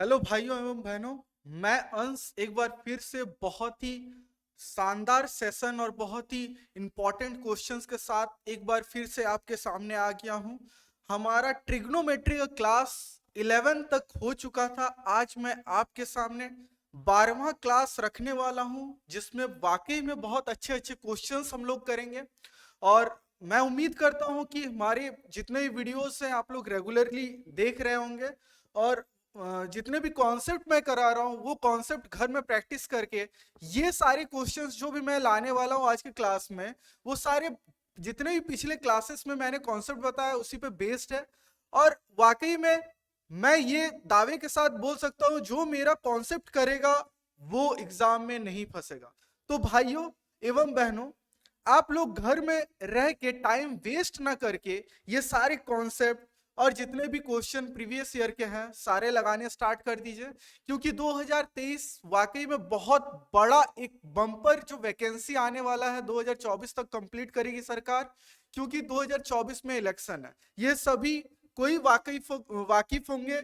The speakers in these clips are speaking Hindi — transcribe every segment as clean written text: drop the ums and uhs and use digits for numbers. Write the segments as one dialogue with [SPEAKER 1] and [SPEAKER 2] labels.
[SPEAKER 1] हेलो भाइयों एवं बहनों। मैं अंश एक बार फिर से बहुत ही शानदार सेशन और बहुत ही इम्पोर्टेंट क्वेश्चंस के साथ एक बार फिर से आपके सामने आ गया हूं। हमारा ट्रिग्नोमेट्री का क्लास 11 तक हो चुका था। आज मैं आपके सामने 12वां क्लास रखने वाला हूं, जिसमें वाकई में बहुत अच्छे अच्छे क्वेश्चंस हम लोग करेंगे। और मैं उम्मीद करता हूं कि हमारे जितने भी वीडियोस हैं आप लोग रेगुलरली देख रहे होंगे। और जितने भी कॉन्सेप्ट मैं करा रहा हूँ वो कॉन्सेप्ट घर में प्रैक्टिस करके ये सारे क्वेश्चंस जो भी मैं लाने वाला हूँ आज के क्लास में, वो सारे जितने भी पिछले क्लासेस में मैंने कॉन्सेप्ट बताया उसी पे बेस्ड है। और वाकई में मैं ये दावे के साथ बोल सकता हूँ जो मेरा कॉन्सेप्ट करेगा वो एग्जाम में नहीं फंसेगा। तो भाइयों एवं बहनों, आप लोग घर में रह के टाइम वेस्ट ना करके ये सारे कॉन्सेप्ट और जितने भी क्वेश्चन प्रीवियस ईयर के हैं सारे लगाने स्टार्ट कर दीजिए। क्योंकि 2023 वाकई में बहुत बड़ा एक बम्पर जो वैकेंसी आने वाला है 2024 तक कंप्लीट करेगी सरकार। क्योंकि 2024 में इलेक्शन है। ये सभी कोई वाकिफ होंगे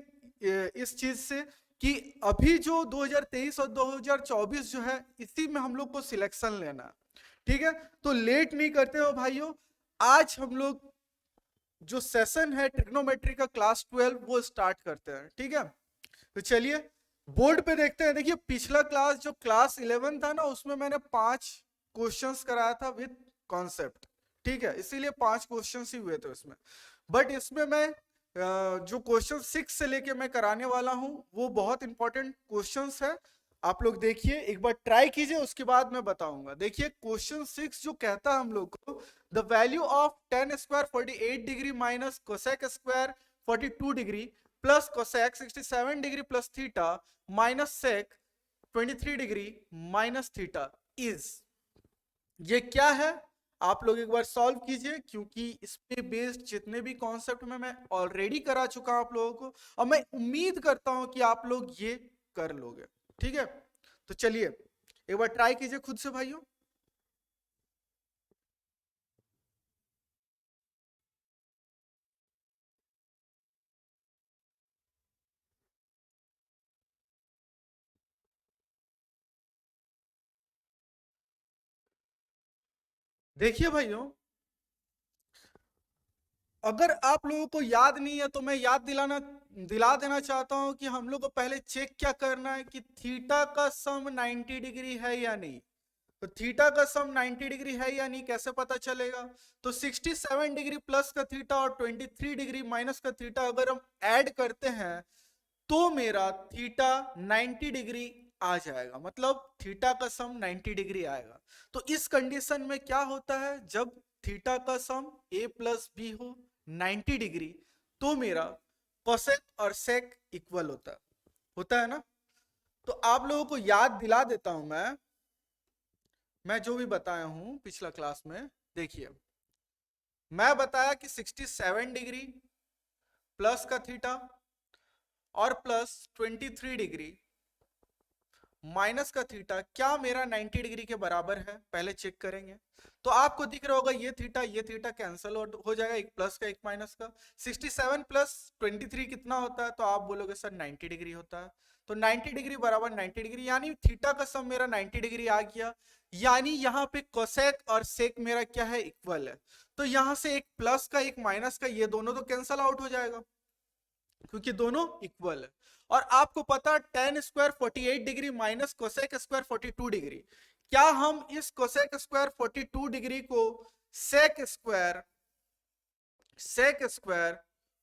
[SPEAKER 1] इस चीज से कि अभी जो 2023 और 2024 जो है इसी में हम लोग को सिलेक्शन लेना है। ठीक है, तो लेट नहीं करते हो भाइयों। आज हम लोग जो सेशन है ट्रिग्नोमेट्री का क्लास 12 वो स्टार्ट करते हैं। ठीक है, तो चलिए बोर्ड पे देखते हैं। देखिए पिछला क्लास जो क्लास 11 था ना उसमें मैंने 5 क्वेश्चंस कराया था विद कॉन्सेप्ट। ठीक है, इसीलिए 5 क्वेश्चंस ही हुए थे उसमें। बट इसमें मैं जो क्वेश्चन 6 से लेके मैं कराने वाला हूं वो बहुत इंपॉर्टेंट क्वेश्चंस है। आप लोग देखिए एक बार ट्राई कीजिए, उसके बाद मैं बताऊंगा। देखिए क्वेश्चन 6 जो कहता है हम लोग को the value of tan square 48 degree minus cosec square 42 degree plus cosec 67 degree plus theta minus sec 23 degree minus theta is, ये क्या है? आप लोग एक बार सॉल्व कीजिए, क्योंकि इस पे बेस्ड जितने भी कॉन्सेप्ट में मैं ऑलरेडी करा चुका हूं आप लोगों को, और मैं उम्मीद करता हूं कि आप लोग ये कर लोगे। ठीक है, तो चलिए एक बार ट्राई कीजिए खुद से भाइयों। देखिए भाइयों, अगर आप लोगों को याद नहीं है तो मैं याद दिला देना चाहता हूं कि हम लोग को पहले चेक क्या करना है कि थीटा का सम 90 डिग्री है या नहीं। तो थीटा का सम 90 डिग्री है या नहीं कैसे पता चलेगा? तो 67 डिग्री प्लस का थीटा और 23 डिग्री माइनस का थीटा अगर हम ऐड करते हैं तो मेरा थीटा 90 डिग्री आ जाएगा, मतलब थीटा का सम 90 डिग्री आएगा। तो इस कंडीशन में क्या होता है, जब थीटा का सम a प्लस बी हो 90 डिग्री तो मेरा कोसेक और सेक इक्वल होता है ना। तो आप लोगों को याद दिला देता हूं मैं जो भी बताया हूं पिछला क्लास में। देखिए मैं बताया कि 67 डिग्री प्लस का थीटा और प्लस 23 डिग्री माइनस का थीटा क्या मेरा 90 डिग्री के बराबर है, पहले चेक करेंगे। तो आपको दिख रहा होगा ये थीटा कैंसिल हो जाएगा, एक प्लस का एक माइनस का। 67 प्लस 23 कितना होता है? तो आप बोलोगे सर 90 डिग्री होता है। तो 90 डिग्री बराबर 90 डिग्री, यानी थीटा का सम मेरा 90 डिग्री आ गया। यानी यहाँ पे कोसेक और सेक मेरा क्या है, इक्वल है। तो यहां से एक प्लस का एक माइनस का ये दोनों तो कैंसल आउट हो जाएगा क्योंकि दोनों इक्वल है। और आपको पता ten square 48 degree minus cosec square 42 degree, क्या हम इस कोसेक स्क्वायर 42 डिग्री को सेक स्क्वायर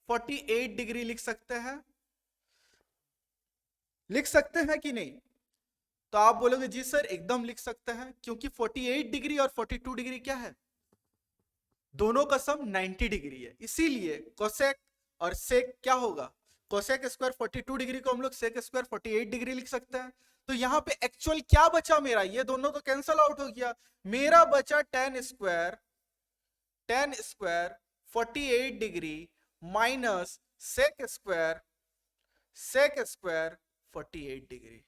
[SPEAKER 1] 48 डिग्री लिख सकते हैं कि नहीं? तो आप बोलोगे जी सर एकदम लिख सकते हैं, क्योंकि 48 डिग्री और 42 डिग्री क्या है, दोनों का सम 90 डिग्री है। इसीलिए कोसेक और सेक क्या होगा, कोसेक स्क्वायर 42 डिग्री को हम लोग सेक स्क्वायर 48 डिग्री लिख सकते हैं। तो यहां पे एक्चुअल क्या बचा मेरा, ये दोनों तो कैंसल आउट हो गया। मेरा बचा tan square 48 degree minus sec square 48 degree.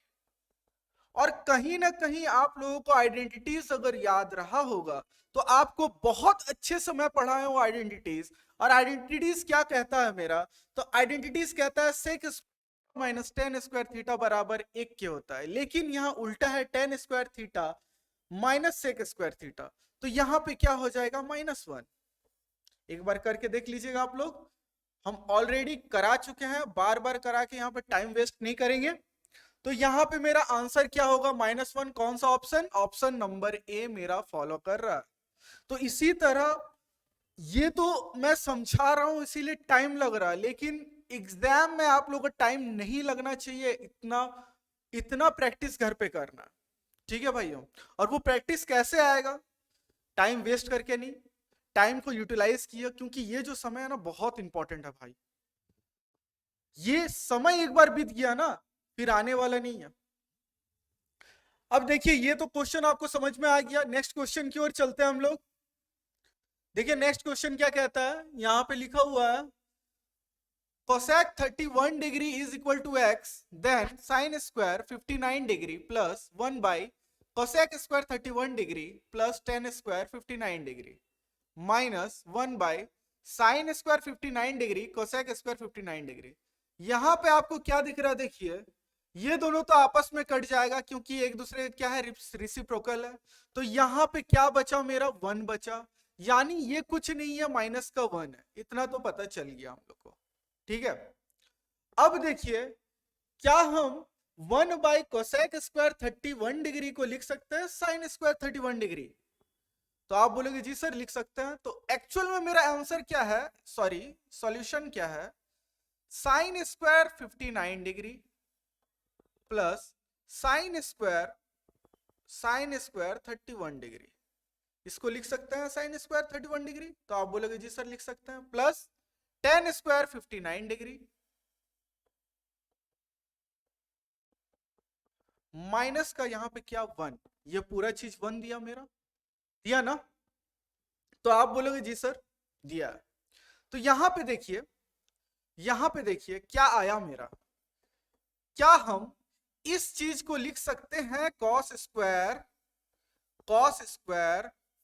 [SPEAKER 1] और कहीं ना कहीं आप लोगों को आइडेंटिटीज अगर याद रहा होगा तो आपको बहुत अच्छे से मैं पढ़ाया हूं आइडेंटिटीज। और आइडेंटिटीज क्या कहता है मेरा, तो आइडेंटिटीज कहता है sec minus tan square theta बराबर 1 के होता है, लेकिन यहाँ उल्टा है, tan square theta minus sec square theta, तो यहाँ पे क्या हो जाएगा -1। एक बार करके देख लीजिएगा आप लोग, हम ऑलरेडी करा चुके हैं, बार बार करा के यहाँ पे टाइम वेस्ट नहीं करेंगे। तो यहाँ पे मेरा आंसर क्या होगा -1, कौन सा ऑप्शन, ऑप्शन नंबर ए मेरा फॉलो कर रहा है। तो इसी तरह ये तो मैं समझा रहा हूं इसीलिए टाइम लग रहा है, लेकिन एग्जाम में आप लोगों को टाइम नहीं लगना चाहिए, इतना प्रैक्टिस घर पे करना, ठीक है भाइयों। और वो प्रैक्टिस कैसे आएगा, टाइम वेस्ट करके नहीं, टाइम को यूटिलाइज किया, क्योंकि ये जो समय है ना बहुत इंपॉर्टेंट है भाई। ये समय एक बार बीत गया ना फिर आने वाला नहीं है। अब देखिए ये तो क्वेश्चन आपको समझ में आ गया, नेक्स्ट क्वेश्चन की ओर चलते हैं हम लोग। देखिए नेक्स्ट क्वेश्चन क्या कहता है, यहां पे लिखा हुआ है cosec 31 degree is equal to x, then sin square 59 degree plus 1 by cosec square 31 degree plus tan square 59 degree minus 1 by sin square 59 degree cosec square 59 degree. यहां पे आपको क्या दिख रहा है, देखिए ये दोनों तो आपस में कट जाएगा क्योंकि एक दूसरे क्या है, रिसिप्रोकल है। तो यहां पे क्या बचा, मेरा 1 बचा, यानी ये कुछ नहीं है माइनस का 1 है, इतना तो पता चल गया हम लोग को, ठीक है। अब देखिए क्या हम 1 बाई कोसेक स्क्वायर 31 डिग्री को लिख सकते हैं साइन स्क्वायर 31 डिग्री, तो आप बोलोगे जी सर लिख सकते हैं। तो एक्चुअल में मेरा आंसर क्या है, सॉरी सॉल्यूशन क्या है, sine square 59 degree plus sine square 31 degree, इसको लिख सकते हैं साइन स्क्वायर 31 डिग्री, तो आप बोलोगे जी सर लिख सकते हैं, plus ten square 59 degree minus का यहां पे क्या 1, ये पूरा चीज 1 दिया, मेरा दिया ना, तो आप बोलोगे जी सर दिया। तो यहां पे देखिए क्या आया मेरा, क्या हम इस चीज को लिख सकते हैं कॉस स्क्वायर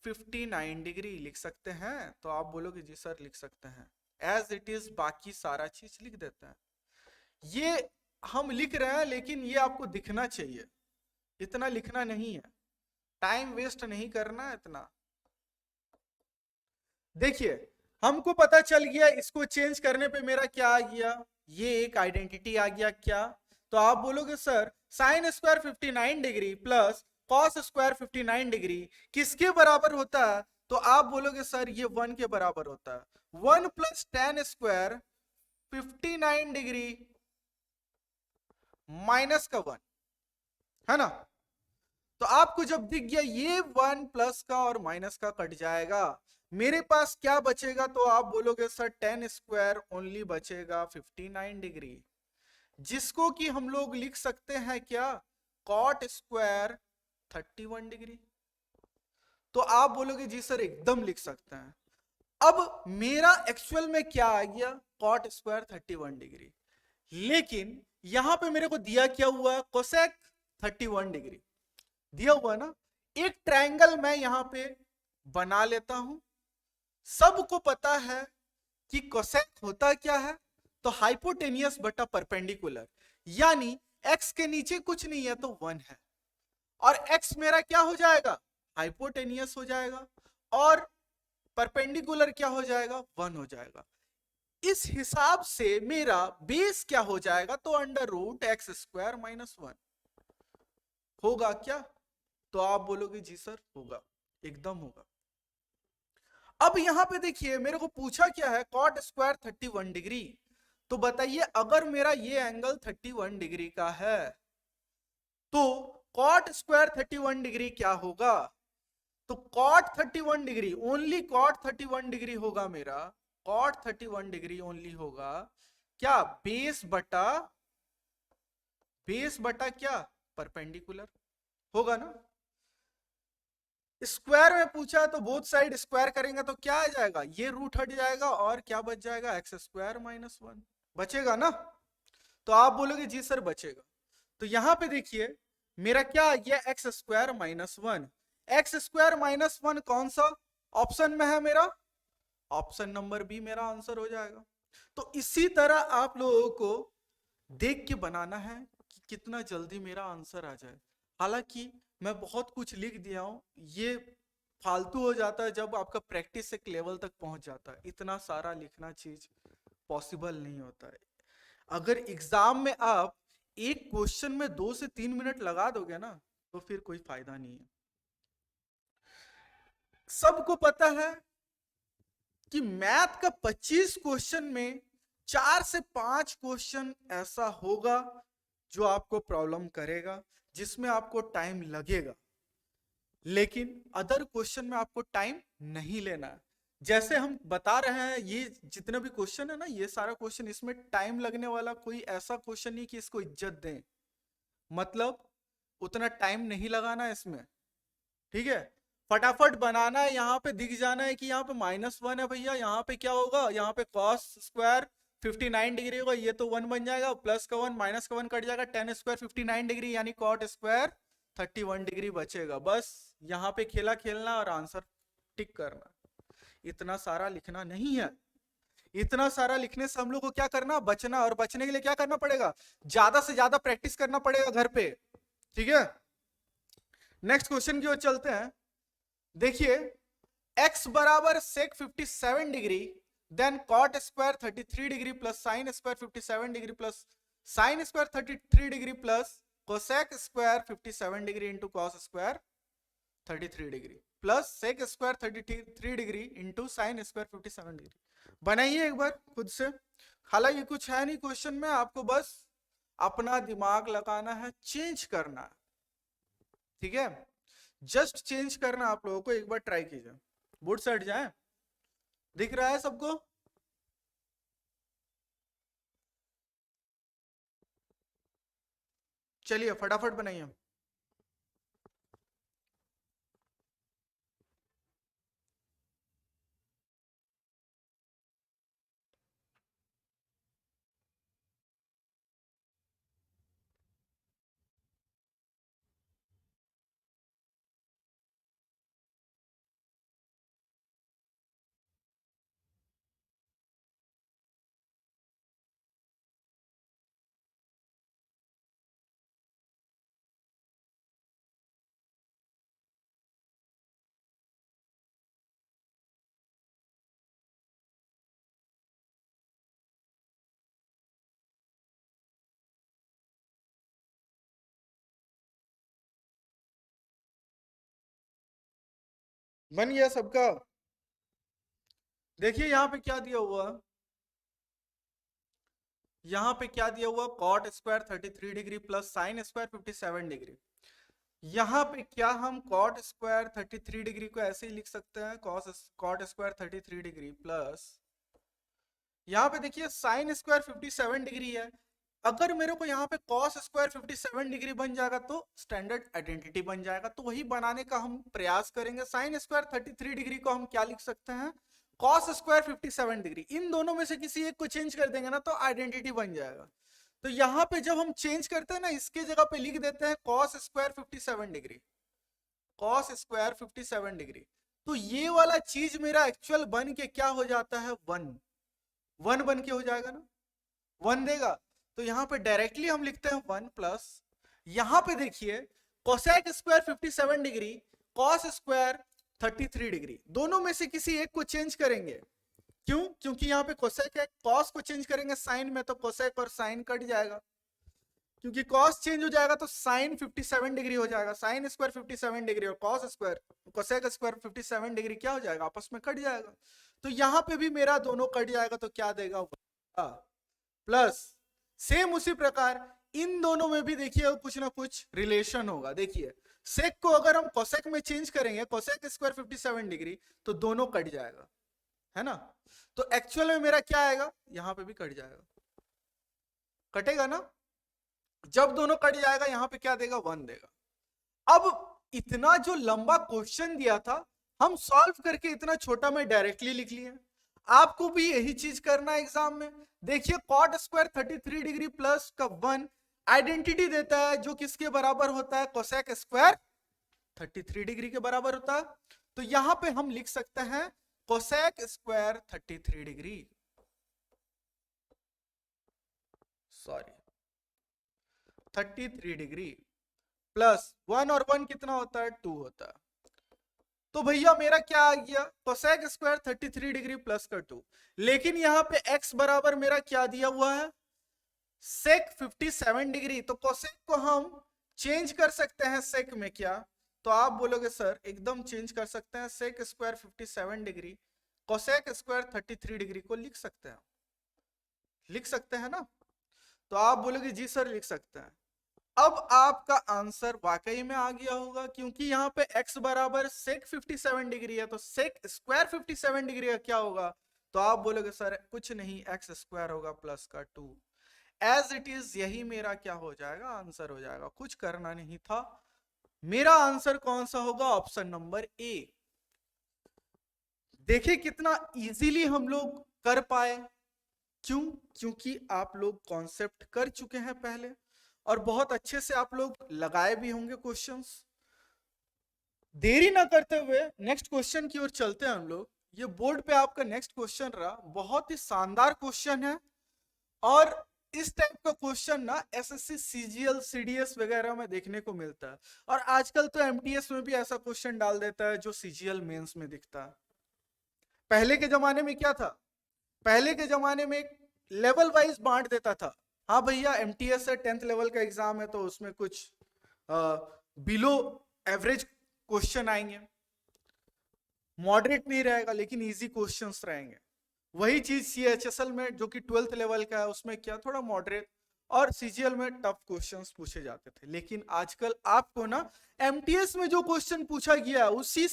[SPEAKER 1] 59 डिग्री लिख सकते हैं, तो आप बोलोगे जी सर लिख सकते हैं, एज इट इज बाकी सारा चीज लिख देते हैं। ये हम लिख रहे हैं लेकिन ये आपको दिखना चाहिए, इतना लिखना नहीं है, टाइम वेस्ट नहीं करना है इतना। देखिए हमको पता चल गया, इसको चेंज करने पे मेरा क्या आ गया, ये एक आइडेंटिटी आ गया क्या, तो आप बोलोगे sir sine square 59 degree plus cos square 59 degree किसके बराबर होता है, तो आप बोलोगे सर ये 1 के बराबर होता है, 1 plus ten square 59 degree minus का 1 है ना। तो आपको जब दिख गया ये 1 प्लस का और माइनस का कट जाएगा, मेरे पास क्या बचेगा, तो आप बोलोगे सर टेन स्क्वायर ओनली बचेगा 59 डिग्री, जिसको कि हम लोग लिख सकते हैं क्या, कॉट स्क्वायर 31 डिग्री। तो आप बोलोगे जी सर एकदम लिख सकते हैं। अब मेरा एक्चुअल में क्या आ गया, कॉट स्क्वायर 31 डिग्री, लेकिन यहां पे मेरे को दिया क्या हुआ, कोसेक 31 डिग्री दिया हुआ ना। एक ट्रायंगल मैं यहां पे बना लेता हूं, सबको पता है कि कोसेक होता क्या है, तो हाइपोटेनियस बटा परपेंडिकुलर, यानी x के नीचे कुछ नहीं है तो 1 है, और x मेरा क्या हो जाएगा, हाइपोटेनियस हो जाएगा, और परपेंडिकुलर क्या हो जाएगा, 1 हो जाएगा। इस हिसाब से मेरा बेस क्या हो जाएगा, तो under root x square minus 1 होगा क्या, तो आप बोलोगे जी सर होगा, एकदम होगा। अब यहां पे देखिए मेरे को पूछा क्या है, कॉट स्क्वायर 31 डिग्री, तो बताइए अगर मेरा ये एंगल 31 डिग्री का है तो कॉट स्क्वायर 31 डिग्री क्या होगा, तो cot 31 degree only cot 31 degree होगा मेरा, कॉट 31 डिग्री ओनली होगा क्या, बेस बटा क्या, परपेंडिकुलर होगा ना। स्क्वायर में पूछा तो बोथ साइड स्क्वायर करेंगे तो क्या आ जाएगा, ये रूट हट जाएगा और क्या बच जाएगा, एक्स स्क्वायर माइनस 1 बचेगा ना, तो आप बोलोगे जी सर बचेगा। तो यहां पे देखिए मेरा क्या आ गया, x square minus 1, x square minus 1 कौन सा ऑप्शन में है मेरा, ऑप्शन नंबर बी मेरा आंसर हो जाएगा। तो इसी तरह आप लोगों को देख के बनाना है कि कितना जल्दी मेरा आंसर आ जाए। हालांकि मैं बहुत कुछ लिख दिया हूँ, ये फालतू हो जाता है जब आपका प्रैक्टिस एक लेवल तक पहुंच जाता है। इतना सारा लिखना चीज पॉसिबल नहीं होता है। अगर एग्जाम में आप एक क्वेश्चन में 2 से 3 मिनट लगा दोगे ना, तो फिर कोई फायदा नहीं है। सबको पता है कि मैथ का 25 क्वेश्चन में 4 से 5 क्वेश्चन ऐसा होगा जो आपको प्रॉब्लम करेगा, जिसमें आपको टाइम लगेगा, लेकिन अदर क्वेश्चन में आपको टाइम नहीं लेना है। जैसे हम बता रहे हैं, ये जितने भी क्वेश्चन है ना, ये सारा क्वेश्चन, इसमें टाइम लगने वाला कोई ऐसा क्वेश्चन नहीं कि इसको इज्जत दें। मतलब उतना टाइम नहीं लगाना है इसमें, ठीक है। फटाफट बनाना है, यहाँ पे दिख जाना है कि यहाँ पे -1 है भैया, यहाँ पे क्या होगा, यहाँ पे कॉस स्क्वायर 59 डिग्री होगा, ये तो 1 बन जाएगा, प्लस का 1 माइनस का 1 कट जाएगा, टेन स्क्वायर 59 डिग्री यानी कॉट स्क्वायर 31 डिग्री बचेगा। बस यहाँ पे खेला खेलना और आंसर टिक करना। इतना सारा लिखना नहीं है। इतना सारा लिखने से हम लोग को क्या करना, बचना। और बचने के लिए क्या करना पड़ेगा, ज्यादा से ज्यादा प्रैक्टिस करना पड़ेगा घर पे, ठीक है। नेक्स्ट क्वेश्चन की ओर चलते हैं। देखिए, x बराबर sec 57 degree, then cot square 33 degree plus sine square 57 degree plus sine square 33 degree plus cosec square 57 degree into cos square 33 degree plus sec square 33 degree into sine square 57 degree. बनाइए एक बार खुद से। हालांकि कुछ है नहीं क्वेश्चन में, आपको बस अपना दिमाग लगाना है, चेंज करना है, ठीक है। जस्ट चेंज करना आप लोगों को, एक बार ट्राई कीजिए। बोर्ड से हट जाए, दिख रहा है सबको? चलिए फटाफट बनाइए। बन गया सबका? देखिए यहाँ पे क्या दिया हुआ, यहाँ पे क्या दिया हुआ, cot square 33 degree plus sine square 57 degree. यहाँ पे क्या हम कॉट स्क्वायर 33 डिग्री को ऐसे ही लिख सकते हैं, कॉट स्क्वायर 33 डिग्री प्लस, यहाँ पे देखिए साइन स्क्वायर 57 डिग्री है। अगर मेरे को यहाँ पे कॉस स्क्वायर 57 डिग्री बन जाएगा तो स्टैंडर्ड आइडेंटिटी बन जाएगा, तो वही बनाने का हम प्रयास करेंगे। साइन स्क्वायर 33 डिग्री को हम क्या लिख सकते हैं, कॉस स्क्वायर 57 डिग्री। इन दोनों में से किसी एक को चेंज कर देंगे ना तो आइडेंटिटी बन जाएगा। तो यहाँ पे जब हम चेंज करते हैं ना, इसके जगह पे लिख देते हैं cos square 57 degree, cos square 57 degree. तो ये वाला चीज मेरा एक्चुअल बन के क्या हो जाता है, 1 बन के हो जाएगा ना, 1 देगा। तो यहाँ पे डायरेक्टली हम लिखते हैं 1 प्लस, यहाँ पे देखिए cosec square 57 degree, cos square 33 degree, दोनों में से किसी एक को चेंज करेंगे। क्यों? क्योंकि यहाँ पे कोसेक है, कॉस को चेंज करेंगे साइन में तो कोसेक और साइन कट जाएगा, क्योंकि कॉस चेंज हो जाएगा तो साइन 57 डिग्री हो जाएगा। साइन स्क्वायर 57 डिग्री और cos square cosec square 57 degree क्या हो जाएगा, आपस में कट जाएगा। तो यहाँ पे भी मेरा दोनों कट जाएगा तो क्या देगा, प्लस सेम उसी प्रकार इन दोनों में भी देखिए कुछ ना कुछ रिलेशन होगा। देखिए सेक को अगर हम कोसेक में चेंज करेंगे, कोसेक स्क्वायर 57 डिग्री, तो दोनों कट जाएगा, है ना। तो एक्चुअल में मेरा क्या आएगा, यहां पे भी कट जाएगा, कटेगा ना। जब दोनों कट जाएगा यहां पे क्या देगा, 1 देगा। अब इतना जो लंबा क्वेश्चन दिया था, हम सॉल्व करके इतना छोटा में डायरेक्टली लिख लिए। आपको भी यही चीज करना है एग्जाम में। देखिए कॉट स्क्वायर 33 डिग्री प्लस का 1 आइडेंटिटी देता है, जो किसके बराबर होता है, कोसेक स्क्वायर 33 डिग्री के बराबर होता है। तो यहां पे हम लिख सकते हैं cosec square 33 degree, sorry 33 degree plus 1 और 1 कितना होता है 2 होता है। तो भैया मेरा क्या आ गया कोसेक स्क्वायर 33 डिग्री प्लस का 2। लेकिन यहाँ पे x बराबर मेरा क्या दिया हुआ है सेक 57 डिग्री। तो कोसेक को हम चेंज कर सकते हैं सेक में क्या, तो आप बोलोगे सर एकदम चेंज कर सकते हैं, sec square 57 degree cosec square 33 degree को लिख सकते हैं, लिख सकते हैं ना। तो आप बोलोगे जी सर लिख सकते हैं। अब आपका आंसर वाकई में आ गया होगा, क्योंकि यहाँ पे x बराबर सेक 57 डिग्री है, तो सेक स्क्वायर 57 डिग्री का क्या होगा, तो आप बोलोगे सर कुछ नहीं x स्क्वायर होगा प्लस का 2। एज इट इज यही मेरा क्या हो जाएगा आंसर हो जाएगा, कुछ करना नहीं था। मेरा आंसर कौन सा होगा ऑप्शन नंबर ए। देखिए कितना इजीली हम लोग कर पाए, क्यों, क्योंकि आप लोग कॉन्सेप्ट कर चुके हैं पहले और बहुत अच्छे से आप लोग लगाए भी होंगे क्वेश्चंस। देरी ना करते हुए नेक्स्ट क्वेश्चन की ओर चलते हैं हम लोग। ये बोर्ड पे आपका नेक्स्ट क्वेश्चन रहा, बहुत ही शानदार क्वेश्चन है और इस टाइप का क्वेश्चन ना एसएससी सीजीएल सीडीएस वगैरह में देखने को मिलता है, और आजकल तो एमटीएस में भी ऐसा क्वेश्चन डाल देता है जो सीजीएल मेंस में दिखता है। पहले के जमाने में क्या था, पहले के जमाने में लेवल वाइज बांट देता था। हाँ भैया एमटीएस है 10th लेवल का एग्जाम है, तो उसमें कुछ बिलो एवरेज क्वेश्चन आएंगे, मॉडरेट नहीं रहेगा लेकिन इजी क्वेश्चंस रहेंगे। वही चीज सीएचएसएल में जो कि 12th लेवल का है उसमें क्या थोड़ा मॉडरेट, और सीजीएल में टफ क्वेश्चंस पूछे जाते थे। लेकिन आजकल आपको ना एमटीएस में जो क्वेश्चन पूछा गया उसी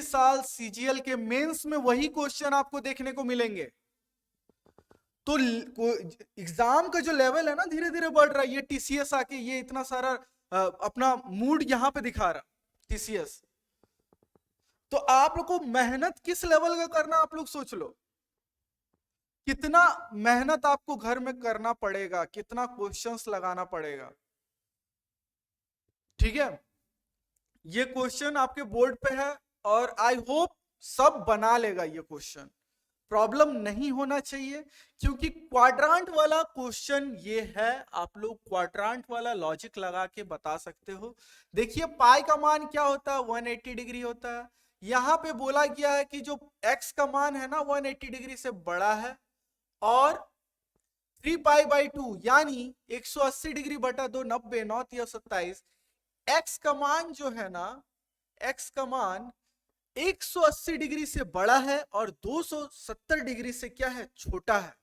[SPEAKER 1] साल सीजीएल के मेंस में वही क्वेश्चन आपको देखने को मिलेंगे। तो एग्जाम का जो लेवल है ना धीरे धीरे बढ़ रहा है। ये टीसीएस आके ये इतना सारा अपना मूड यहां पे दिखा रहा टीसीएस। तो आप लोग को मेहनत किस लेवल का करना आप लोग सोच लो, कितना मेहनत आपको घर में करना पड़ेगा, कितना क्वेश्चंस लगाना पड़ेगा। ठीक है, ये क्वेश्चन आपके बोर्ड पे है और आई होप सब बना लेगा ये क्वेश्चन, प्रॉब्लम नहीं होना चाहिए, क्योंकि क्वाड्रांट वाला क्वेश्चन ये है। आप लोग क्वाड्रांट वाला लॉजिक लगा के बता सकते हो। देखिए पाई का मान क्या होता है 180 डिग्री होता है। यहां पे बोला गया है कि जो x का मान है ना 180 डिग्री से बड़ा है, और 3 पाई बाई 2 यानी 180 डिग्री बटा 2 90 9 या 27, x का मान जो है ना x का मान 180 डिग्री से बड़ा है और 270 डिग्री से क्या है छोटा है।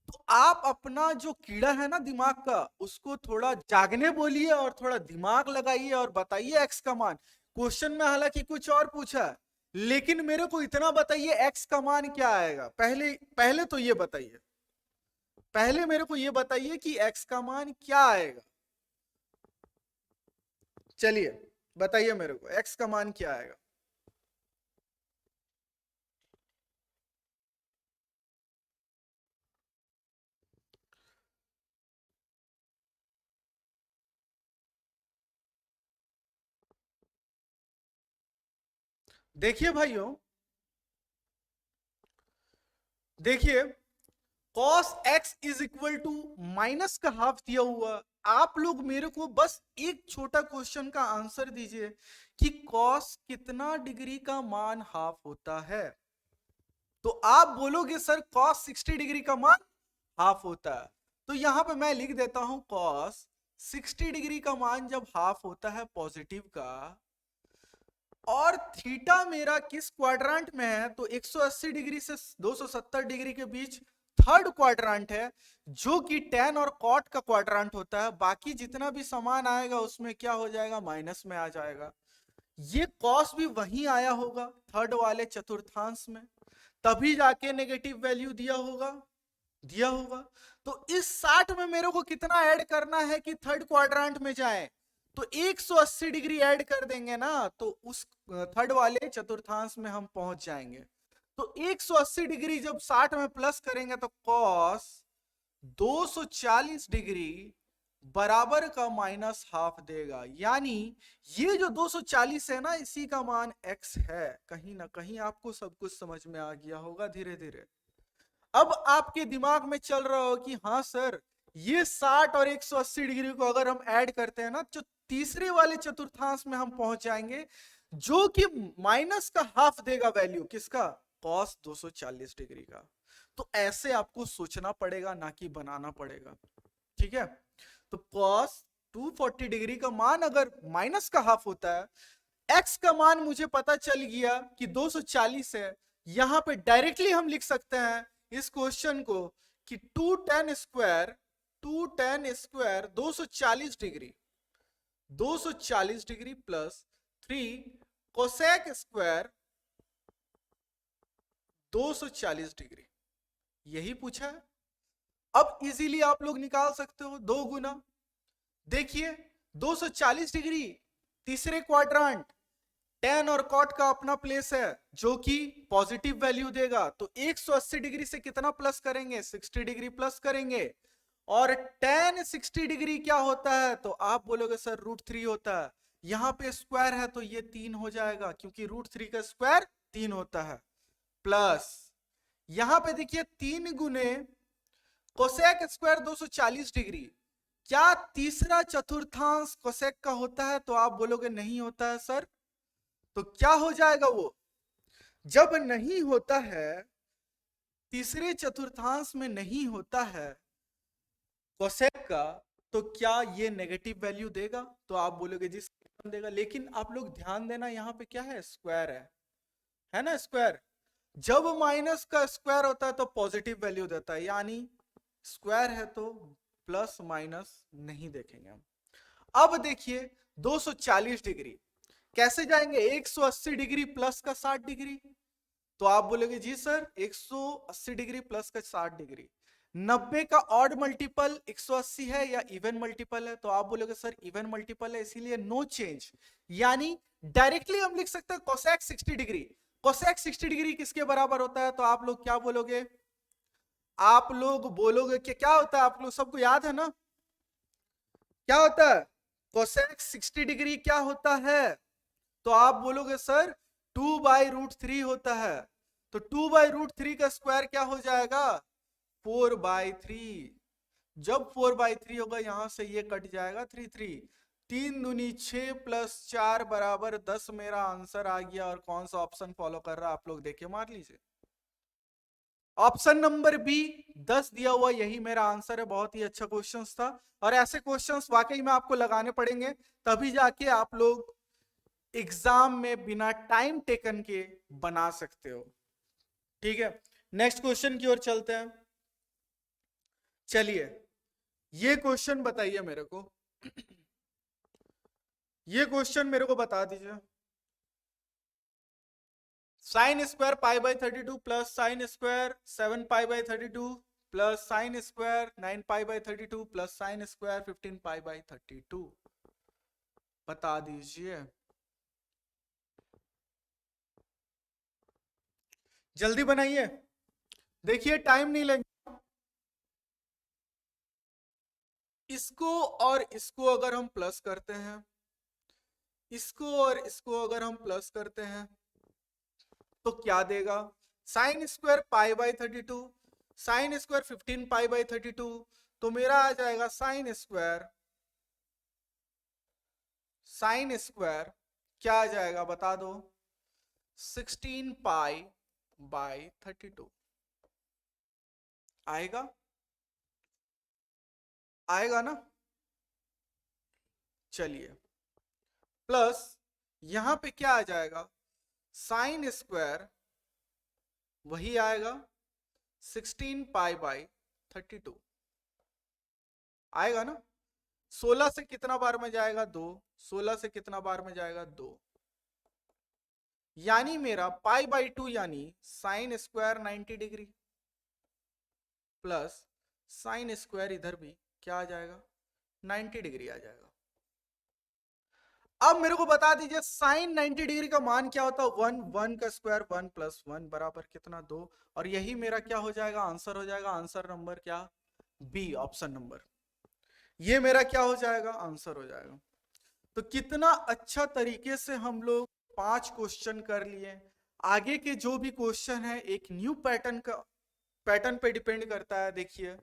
[SPEAKER 1] तो आप अपना जो कीड़ा है ना दिमाग का उसको थोड़ा जागने बोलिए और थोड़ा दिमाग लगाइए और बताइए एक्स का मान। क्वेश्चन में हालांकि कुछ और पूछा है, लेकिन मेरे को इतना बताइए एक्स का मान क्या आएगा। पहले तो ये बताइए, पहले मेरे को ये बताइए कि एक्स का मान क्या आएगा। चलिए बताइए मेरे को एक्स का मान क्या आएगा। देखिए भाइयों, देखिए cos x is equal to minus का हाफ दिया हुआ। आप लोग मेरे को बस एक छोटा क्वेश्चन का आंसर दीजिए कि cos कितना डिग्री का मान हाफ होता है। तो आप बोलोगे सर cos 60 डिग्री का मान हाफ होता है। तो यहां पे मैं लिख देता हूं cos 60 डिग्री का मान जब हाफ होता है पॉजिटिव का, और थीटा मेरा किस क्वाड्रांट में है, तो 180 डिग्री से 270 डिग्री के बीच थर्ड क्वाड्रांट है, जो कि tan और cot का क्वाड्रांट होता है। बाकी जितना भी समान आएगा उसमें क्या हो जाएगा माइनस में आ जाएगा। ये cos भी वहीं आया होगा थर्ड वाले चतुर्थांश में, तभी जाके नेगेटिव वैल्यू दिया होगा। तो इस 60 में मेरे को कितना ऐड करना है कि थर्ड क्वाड्रांट में जाए, तो 180 डिग्री ऐड कर देंगे ना तो उस थर्ड वाले चतुर्थांश में हम पहुंच जाएंगे। तो 180 डिग्री जब 60 में प्लस करेंगे तो cos 240 डिग्री बराबर का माइनस हाफ देगा। यानी ये जो 240 है ना इसी का मान x है। कहीं ना कहीं आपको सब कुछ समझ में आ गया होगा धीरे धीरे। अब आपके दिमाग में चल रहा हो कि हाँ सर ये 60 और 180 डिग्री को अगर हम ऐड करते हैं ना, तो तीसरे वाले चतुर्थांश में हम पहुंच जाएंगे, जो कि माइनस का हाफ देगा वैल्यू किसका, cos 240 डिग्री का। तो ऐसे आपको सोचना पड़ेगा, ना कि बनाना पड़ेगा। ठीक है, तो cos 240 डिग्री का मान अगर माइनस का हाफ होता है, x का मान मुझे पता चल गया कि 240 है, यहां पे डायरेक्टली हम लिख सकते हैं इस क्वेश्चन को कि 2tan square 240 degree 240 degree plus 3 cosec square 240 degree, यही पूछा है। अब इजीली आप लोग निकाल सकते हो, 2 गुना, देखिए 240 डिग्री तीसरे क्वाड्रांट, tan और cot का अपना प्लेस है जो कि पॉजिटिव वैल्यू देगा, तो 180 डिग्री से कितना प्लस करेंगे, 60 डिग्री प्लस करेंगे। और tan 60 डिग्री क्या होता है, तो आप बोलोगे सर √3 होता है, यहां पे स्क्वायर है तो ये 3 हो जाएगा, क्योंकि √3 का स्क्वायर 3 होता है। प्लस यहां पे देखिए 3 गुने कोसेक स्क्वायर 240 डिग्री, क्या तीसरा चतुर्थांश कोसेक का होता है, तो आप बोलोगे नहीं होता है सर। तो क्या हो जाएगा, वो जब नहीं होता है, तीसरे चतुर्थांश में नहीं होता है कोसेक का, तो क्या ये नेगेटिव वैल्यू देगा, तो आप बोलोगे जी देगा। लेकिन आप लोग ध्यान देना, यहां पे क्या है, स्क्वायर है ना, स्क्वायर। जब माइनस का स्क्वायर होता है तो पॉजिटिव वैल्यू देता है, यानी स्क्वायर है तो प्लस माइनस नहीं देखेंगे हम। अब देखिए 240 डिग्री कैसे जाएंगे, 180 डिग्री प्लस का 60 डिग्री, तो आप बोलोगे जी सर 180 डिग्री प्लस का 60 डिग्री, 90 का ऑड मल्टीपल 180 है या इवन मल्टीपल है, तो आप बोलोगे सर इवन मल्टीपल है, इसीलिए नो चेंज। यानी डायरेक्टली हम लिख सकते हैं कोसेक 60 डिग्री। कोसेक 60 डिग्री किसके बराबर होता है, तो आप लोग क्या बोलोगे, आप लोग बोलोगे कि क्या होता है, आप लोग सबको याद है ना, क्या होता है कोसेक 60 डिग्री, क्या होता है, तो आप बोलोगे सर 2/√3 होता है। तो 2/√3 का स्क्वायर क्या हो जाएगा, 4/3। जब 4/3 होगा, यहां से ये कट जाएगा 3 3, 3 दूनी 6 प्लस 4 बराबर 10 मेरा आंसर आ गया। और कौन सा ऑप्शन फॉलो कर रहा है आप लोग देखिए, मार लीजिए, ऑप्शन नंबर बी 10 दिया हुआ, यही मेरा आंसर है। बहुत ही अच्छा क्वेश्चन था, और ऐसे क्वेश्चंस वाकई में आपको लगाने पड़ेंगे, तभी जाके आप लोग एग्जाम में बिना टाइम टेकन के बना सकते हो। ठीक है, नेक्स्ट क्वेश्चन की ओर चलते हैं। चलिए ये क्वेश्चन बताइए मेरे को, ये क्वेश्चन मेरे को बता दीजिए, sine square π/32 plus sine square 7π/32 plus sine square 9π/32 plus sine square 15π/32, बता दीजिए, जल्दी बनाइए, देखिए टाइम नहीं लेंगे। इसको और इसको अगर हम प्लस करते हैं, इसको और इसको अगर हम प्लस करते हैं, तो क्या देगा, साइन स्क्वायर π/32 साइन स्क्वायर 15π/32, तो मेरा आ जाएगा साइन स्क्वायर क्या आ जाएगा बता दो, 16π/32 आएगा, आएगा ना। चलिए प्लस यहां पे क्या आ जाएगा, साइन स्क्वायर वही आएगा 16π/32 आएगा ना। 16 से कितना बार में जाएगा, 2, 16 से कितना बार में जाएगा, 2, यानी मेरा π/2 यानी sine square 90 degree plus sine square इधर भी क्या आ जाएगा, 90 डिग्री आ जाएगा। अब मेरे को बता दीजिए साइन 90 डिग्री का मान क्या होता है, 1, 1 का स्क्वायर 1 + 1 बराबर कितना, 2, और यही मेरा क्या हो जाएगा, आंसर हो जाएगा। आंसर नंबर क्या, बी, ऑप्शन नंबर, ये मेरा क्या हो जाएगा, आंसर हो जाएगा। तो कितना अच्छा तरीके से हम लोग 5 क्वेश्चन कर लिए। आगे के जो भी क्वेश्चन है एक न्यू पैटर्न पे डिपेंड करता है। देखिए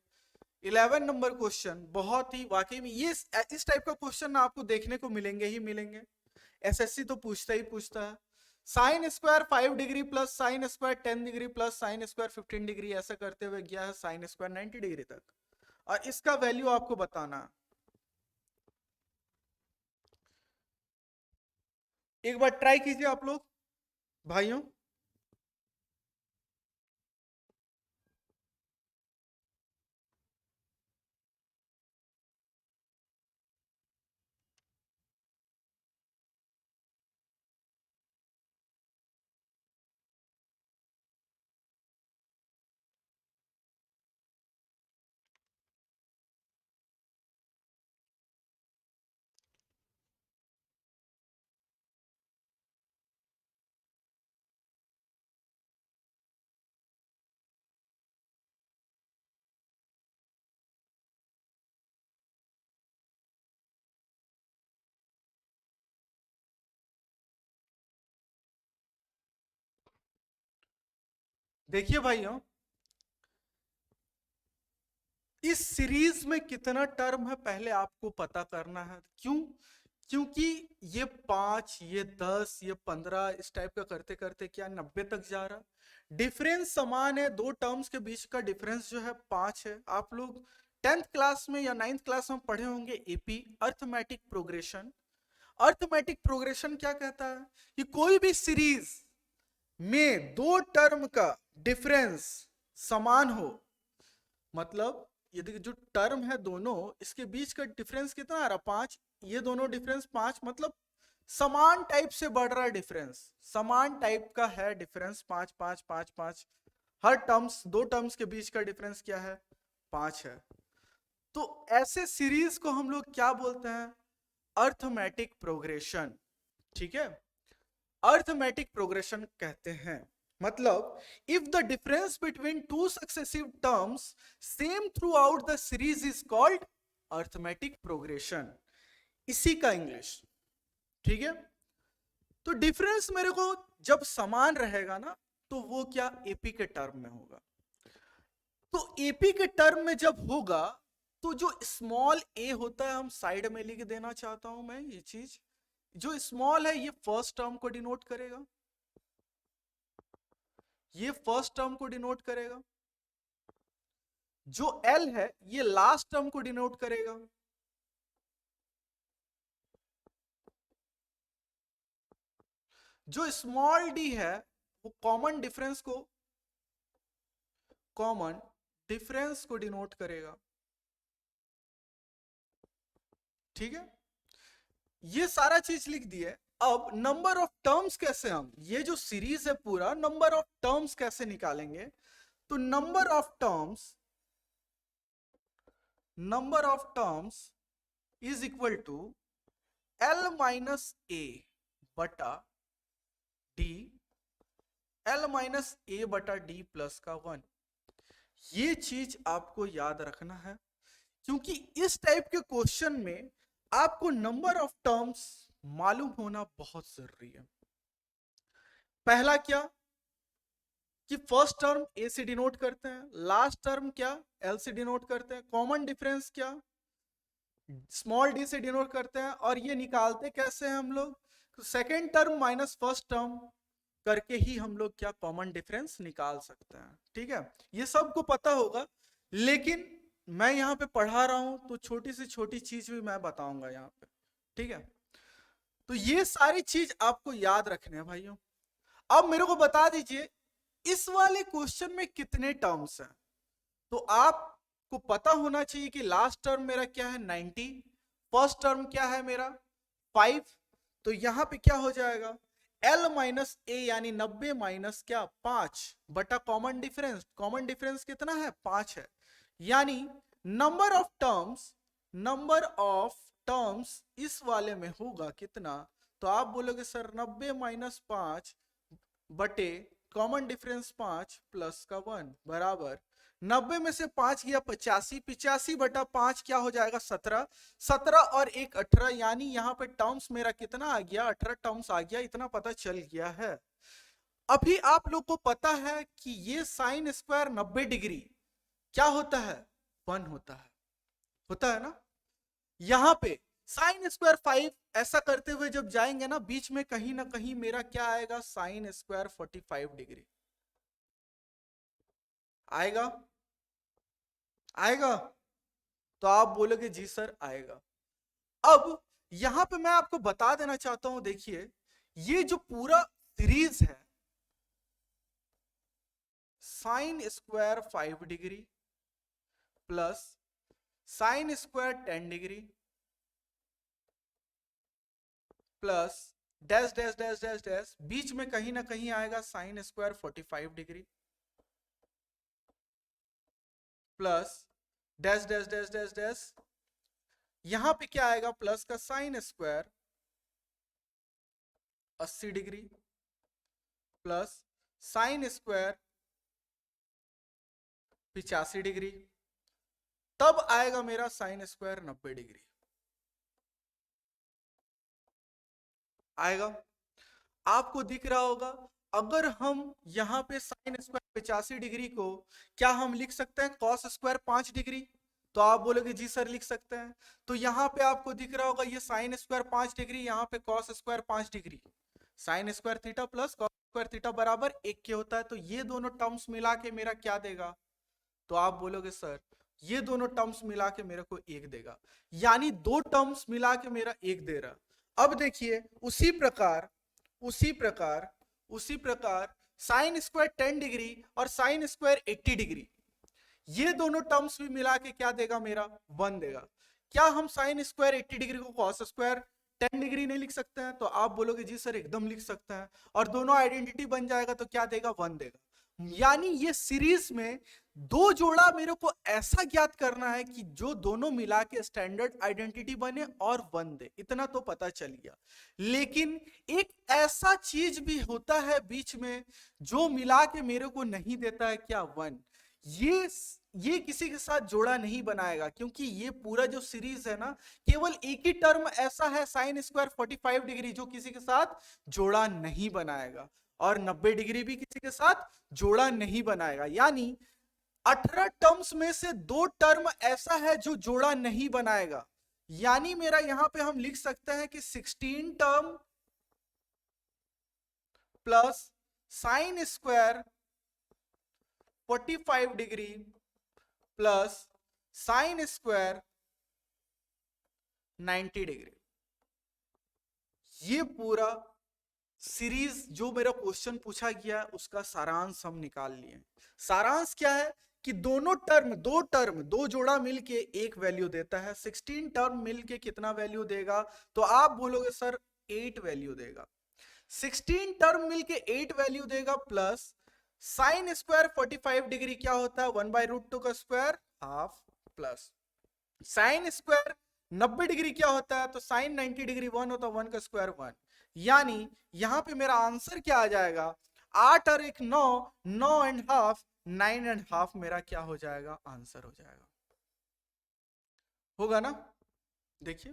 [SPEAKER 1] 11 नंबर क्वेश्चन बहुत ही वाकई में ये इस टाइप का क्वेश्चन आपको देखने को मिलेंगे ही मिलेंगे। एसएससी तो पूछता ही पूछता है। Sine square 5 degree plus sine square 10 degree plus sine square 15 degree ऐसा करते हुए गया है साइन स्क्वायर 90 डिग्री तक, और इसका वैल्यू आपको बताना है। एक बार ट्राई कीजिए आप लोग भाइयों। देखिए भाइयों, इस सीरीज में कितना टर्म है पहले आपको पता करना है। क्यों? क्योंकि ये 5, ये 10, ये 15 इस टाइप का करते करते क्या 90 तक जा रहा। डिफरेंस समान है, दो टर्म्स के बीच का डिफरेंस जो है 5 है। आप लोग 10th क्लास में या 9th क्लास में पढ़े होंगे AP arithmetic progression. Arithmetic progression क्या कहता है कि कोई भी सीरीज में दो टर्म का डिफरेंस समान हो, मतलब यदि जो टर्म है दोनों इसके बीच का डिफरेंस कितना आ रहा 5, ये दोनों डिफरेंस 5, मतलब समान टाइप से बढ़ रहा है डिफरेंस, समान टाइप का है डिफरेंस 5 5 5 5। हर टर्म्स, दो टर्म्स के बीच का डिफरेंस क्या है 5 है। तो ऐसे सीरीज को हम लोग क्या बोलते हैं? Arithmetic progression. ठीक है, अर्थमेटिक प्रोग्रेशन कहते हैं। मतलब if the difference between two successive terms same through out the series is called arithmetic progression, इसी का इंग्लिश। ठीक है, तो डिफरेंस मेरे को जब समान रहेगा ना तो वो क्या एपी के टर्म में होगा। तो एपी के टर्म में जब होगा तो जो स्मॉल ए होता है, हम साइड में लिख देना चाहता हूं मैं, ये चीज जो स्मॉल है ये फर्स्ट टर्म को डिनोट करेगा, ये फर्स्ट टर्म को डिनोट करेगा। जो एल है ये लास्ट टर्म को डिनोट करेगा। जो स्मॉल डी है वो कॉमन डिफरेंस को डिनोट करेगा। ठीक है, ये सारा चीज लिख दिए। अब नंबर ऑफ टर्म्स कैसे, हम ये जो सीरीज है पूरा नंबर ऑफ टर्म्स कैसे निकालेंगे? तो number of terms is equal to l minus a बटा डी, एल माइनस ए बटा डी प्लस का 1। ये चीज आपको याद रखना है, क्योंकि इस टाइप के क्वेश्चन में आपको नंबर ऑफ टर्म्स मालूम होना बहुत जरूरी है। पहला क्या कि फर्स्ट टर्म ए से डिनोट करते हैं, लास्ट टर्म क्या एल से डिनोट करते हैं, कॉमन डिफरेंस क्या स्मॉल डी से डिनोट करते हैं, और ये निकालते कैसे हैं हम लोग? तो second term minus first term करके ही हम लोग क्या कॉमन डिफरेंस निकाल सकते हैं। ठीक है, ये सबको पता होगा, लेकिन मैं यहाँ पे पढ़ा रहा हूं तो छोटी से छोटी चीज भी मैं बताऊंगा यहाँ पे। ठीक है, तो ये सारी चीज आपको याद रखने हैं भाइयों। अब मेरे को बता दीजिए इस वाले क्वेश्चन में कितने टर्म्स हैं। तो आपको पता होना चाहिए कि लास्ट टर्म मेरा क्या है 90, फर्स्ट टर्म क्या है मेरा 5। तो यहां पे क्या हो जाएगा L माइनस ए यानी 90 माइनस क्या 5 बटा कॉमन डिफरेंस कितना है 5 है। यानी नंबर ऑफ टर्म्स इस वाले में होगा कितना? तो आप बोलोगे सर 90 माइनस 5 बटे कॉमन डिफरेंस 5 प्लस का 1 बराबर 90 में से 5 गया 85, 85 बटा 5 क्या हो जाएगा 17, 17 और 1 18, यानी यहाँ पे टर्म्स मेरा कितना आ गया 18 टर्म्स आ गया, इतना पता चल गया है। अभी आप लोग को पता है कि ये साइन स्क्वायर 90 डिग्री क्या होता है 1 होता है ना। यहां पे साइन स्क्वायर 5 ऐसा करते हुए जब जाएंगे ना, बीच में कहीं ना कहीं मेरा क्या आएगा, साइन स्क्वायर 45 डिग्री आएगा। आएगा तो आप बोलोगे जी सर आएगा। अब यहां पे मैं आपको बता देना चाहता हूं, देखिए ये जो पूरा सीरीज है, sine square 5 degree plus sine square 10 degree plus dash dash dash dash dash, बीच में कहीं ना कहीं आएगा sine square 45 degree plus dash dash dash dash dash, यहां पे क्या आएगा, प्लस का sine square 80 degree plus sine square 85 degree, तब आएगा मेरा साइन स्क्वायर 90 डिग्री आएगा। आपको दिख रहा होगा, अगर हम यहां पे साइन स्क्वायर 85 डिग्री को क्या हम लिख सकते हैं कॉस स्क्वायर 5 डिग्री, तो आप बोलोगे जी सर लिख सकते हैं। तो यहां पे आपको दिख रहा होगा ये साइन स्क्वायर 5 डिग्री, यहां पे cos square 5 degree, sine square theta plus cos square theta बराबर 1 के होता है। तो ये दोनों टर्म्स मिला के मेरा क्या देगा, तो आप बोलोगे सर ये दोनों टर्म्स मिला के मेरे को 1 देगा, यानी दो टर्म्स मिला के मेरा 1 दे रहा। अब देखिए उसी प्रकार साइन स्क्वायर 10 डिग्री और साइन स्क्वायर 80 डिग्री, ये दोनों टर्म्स भी मिला के क्या देगा, मेरा 1 देगा। क्या हम साइन स्क्वायर 80 डिग्री को कॉस स्क्वायर 10 डिग्री नहीं लिख सकते हैं, तो आप बोलोगे जी सर एकदम लिख सकते हैं, और दोनों आइडेंटिटी बन जाएगा तो क्या देगा, 1 देगा। यानी ये सीरीज में दो जोड़ा मेरे को ऐसा ज्ञात करना है कि जो दोनों मिला के स्टैंडर्ड आइडेंटिटी बने और 1 दे, इतना तो पता चल गया। लेकिन एक ऐसा चीज भी होता है बीच में जो मिला के मेरे को नहीं देता है, क्या, 1। ये किसी के साथ जोड़ा नहीं बनाएगा, क्योंकि ये पूरा जो सीरीज है ना, केवल एक ही टर्म ऐसा है साइन स्क्वायर 45 डिग्री जो किसी के साथ जोड़ा नहीं बनाएगा, और 90 डिग्री भी किसी के साथ जोड़ा नहीं बनाएगा। यानी 18 टर्म्स में से 2 टर्म ऐसा है जो जोड़ा नहीं बनाएगा। यानी मेरा यहां पे हम लिख सकते हैं कि 16 term plus sine square 45 degree plus sine square 90 degree, ये पूरा सीरीज जो मेरा क्वेश्चन पूछा गया उसका सारांश हम निकाल लिए। सारांश क्या है कि दो जोड़ा मिलके एक वैल्यू देता है, 16 टर्म मिलके कितना वैल्यू देगा, तो आप बोलोगे सर 8 वैल्यू देगा। 16 टर्म मिलके 8 वैल्यू देगा प्लस साइन स्क्वायर 45 डिग्री क्या होता है, 1/√2 का square half, plus sine square 90 degree क्या होता है, तो साइन 90 डिग्री 1 होता है, 1 का स्क्वायर 1। यानी यहां पे मेरा आंसर क्या आ जाएगा, 8 और 1 9, 9 एंड हाफ, 9 एंड हाफ मेरा क्या हो जाएगा, आंसर हो जाएगा। होगा ना, देखिए।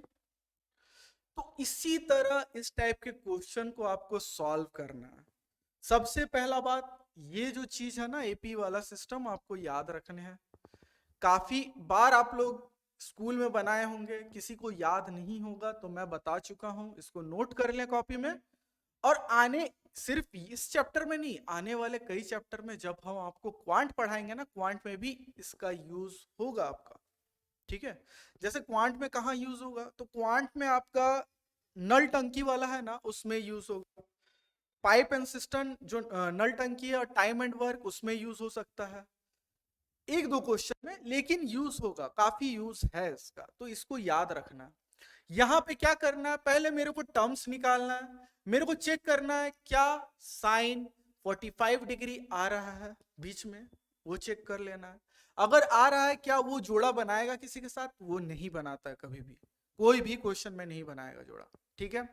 [SPEAKER 1] तो इसी तरह इस टाइप के क्वेश्चन को आपको सॉल्व करना है। सबसे पहला बात, ये जो चीज है ना एपी वाला सिस्टम आपको याद रखने हैं। काफी बार आप लोग स्कूल में बनाए होंगे, किसी को याद नहीं होगा तो मैं बता चुका हूं, इसको नोट कर लें कॉपी में। और आने सिर्फ इस चैप्टर में नहीं, आने वाले कई चैप्टर में जब हम आपको क्वांट पढ़ाएंगे ना, क्वांट में भी इसका यूज होगा आपका, ठीक है। जैसे क्वांट में कहाँ यूज होगा, तो क्वांट में आपका नल टंकी वाला है ना, उसमें यूज होगा। पाइप एंड सिस्टम जो नल टंकी है और टाइम एंड वर्क, उसमें यूज हो सकता है, 1-2 क्वेश्चन में, लेकिन यूज होगा, काफी यूज है इसका, तो इसको याद रखना। यहां पे क्या करना है, पहले मेरे को टर्म्स निकालना है, मेरे को चेक करना है क्या साइन 45 डिग्री आ रहा है बीच में, वो चेक कर लेना है। अगर आ रहा है, क्या वो जोड़ा बनाएगा किसी के साथ, वो नहीं बनाता है कभी भी, कोई भी क्वेश्चन में नहीं बनाएगा जोड़ा, ठीक है।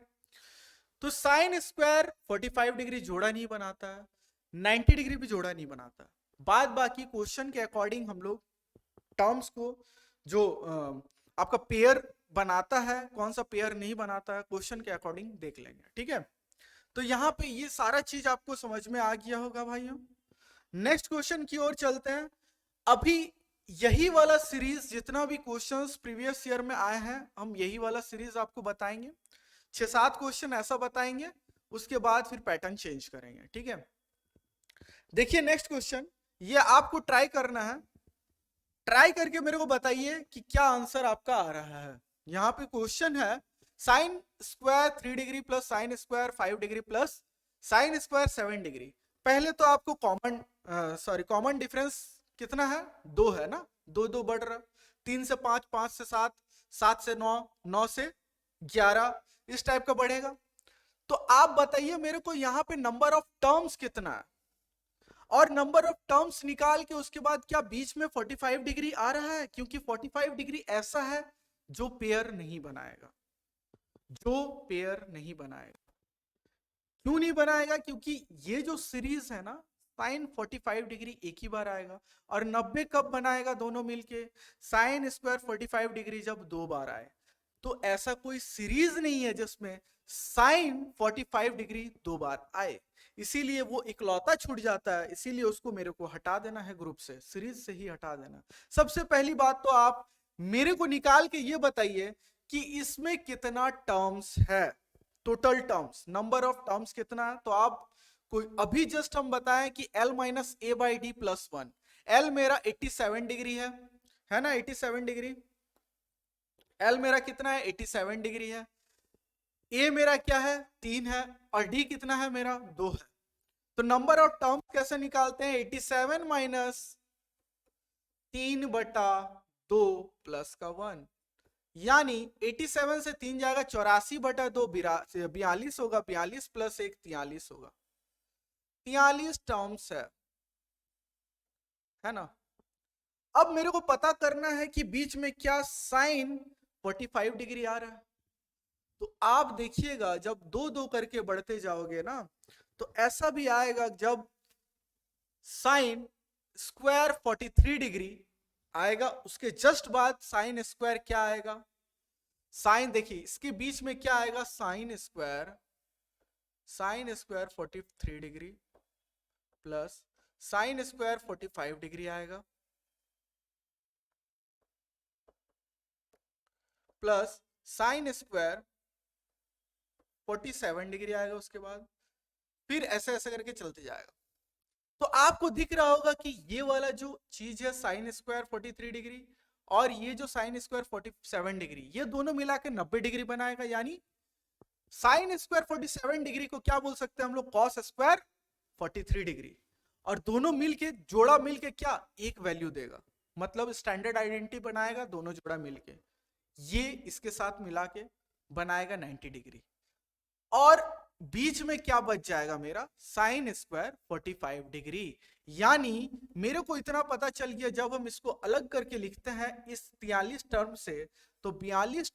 [SPEAKER 1] तो साइन स्क्वायर 45 डिग्री जोड़ा नहीं बनाता है, 90 डिग्री भी जोड़ा नहीं बनाता। बाद बाकी क्वेश्चन के अकॉर्डिंग हम लोग टर्म्स को जो आपका पेयर बनाता है, कौन सा पेयर नहीं बनाता है, क्वेश्चन के अकॉर्डिंग देख लेंगे, ठीक है। तो यहाँ पे ये सारा चीज आपको समझ में आ गया होगा भाइयों। नेक्स्ट क्वेश्चन की ओर चलते हैं। अभी यही वाला सीरीज जितना भी क्वेश्चंस प्रीवियस ईयर में आए हैं हम यही वाला सीरीज आपको बताएंगे। 6-7 क्वेश्चन ऐसा बताएंगे, उसके बाद फिर पैटर्न चेंज करेंगे। ठीक है, देखिए नेक्स्ट क्वेश्चन, ये आपको ट्राई करना है। ट्राई करके मेरे को बताइए कि क्या आंसर आपका आ रहा है। यहाँ पे क्वेश्चन है sine square 3 degree plus sine square 5 degree plus sine square 7 degree. पहले तो आपको कॉमन डिफरेंस कितना है, 2 है ना, 2 2 बढ़ रहा, 3 से 5, 5 से 7, 7 से 9, 9 से 11, इस टाइप का बढ़ेगा। तो आप बताइए मेरे को यहाँ पे नंबर ऑफ टर्म्स कितना है, और नंबर ऑफ टर्म्स निकाल के उसके बाद क्या बीच में 45 डिग्री आ रहा है, क्योंकि 45 डिग्री ऐसा है जो पेयर नहीं बनाएगा, जो पेयर नहीं बनाएगा। क्यों नहीं बनाएगा, क्योंकि ये जो सीरीज है ना साइन 45 डिग्री एक ही बार आएगा, और 90 कब बनाएगा दोनों मिलके, साइन स्क्वायर 45 डिग्री जब 2 बार आए। तो ऐसा कोई सीरीज नहीं है जिसमें साइन 45 डिग्री 2 बार आए, इसीलिए वो इकलौता छूट जाता है, इसीलिए उसको मेरे को हटा देना है ग्रुप से, सीरीज से ही हटा देना। सबसे पहली बात तो आप मेरे को निकाल के ये बताइए कि इसमें कितना टर्म्स है, total terms, number of terms कितना है। तो आप कोई अभी जस्ट हम बताएं कि L minus A by D plus 1, L मेरा 87 डिग्री है ना, 87 डिग्री, L मेरा कितना है 87 डिग्री है, A मेरा क्या है 3 है, और D कितना है मेरा 2 है। तो नंबर ऑफ टर्म्स कैसे निकालते हैं, 87 माइनस 3 बटा 2 प्लस का 1, यानी 87 से 3 जाएगा 84 बटा 2 42 होगा, 42 प्लस 1 43 होगा, 43 टर्म्स है ना। अब मेरे को पता करना है कि बीच में क्या साइन 45 डिग्री आ रहा है। तो आप देखिएगा जब 2 2 करके बढ़ते जाओगे ना, तो ऐसा भी आएगा जब साइन स्क्वायर 43 डिग्री आएगा, उसके जस्ट बाद साइन स्क्वायर क्या आएगा, साइन देखिए इसके बीच में क्या आएगा, sine square 43 degree plus sine square 45 degree आएगा, प्लस साइन स्क्वायर 47 डिग्री आएगा, उसके बाद फिर ऐसे ऐसे करके चलते जाएगा। तो आपको दिख रहा होगा कि ये वाला जो चीज है साइन स्क्वायर 43 डिग्री और ये जो साइन स्क्वायर 47 डिग्री, ये दोनों मिला के 90 डिग्री बनाएगा, यानी साइन स्क्वायर 47 डिग्री को क्या बोल सकते हैं हम लोग, कॉस स्क्वायर 43 डिग्री, और दोनों मिलके जोड़ा मिलके क्या एक वैल्यू देगा, मतलब स्टैंडर्ड आइडेंटिटी बनाएगा दोनों जोड़ा मिलके, ये इसके साथ मिला के बनाएगा 90 डिग्री, और बीच में क्या बच जाएगा मेरा साइन स्क्वायर 45 डिग्री। यानी मेरे को इतना पता चल गया, जब हम इसको अलग करके लिखते हैं इस 43 टर्म से, तो 42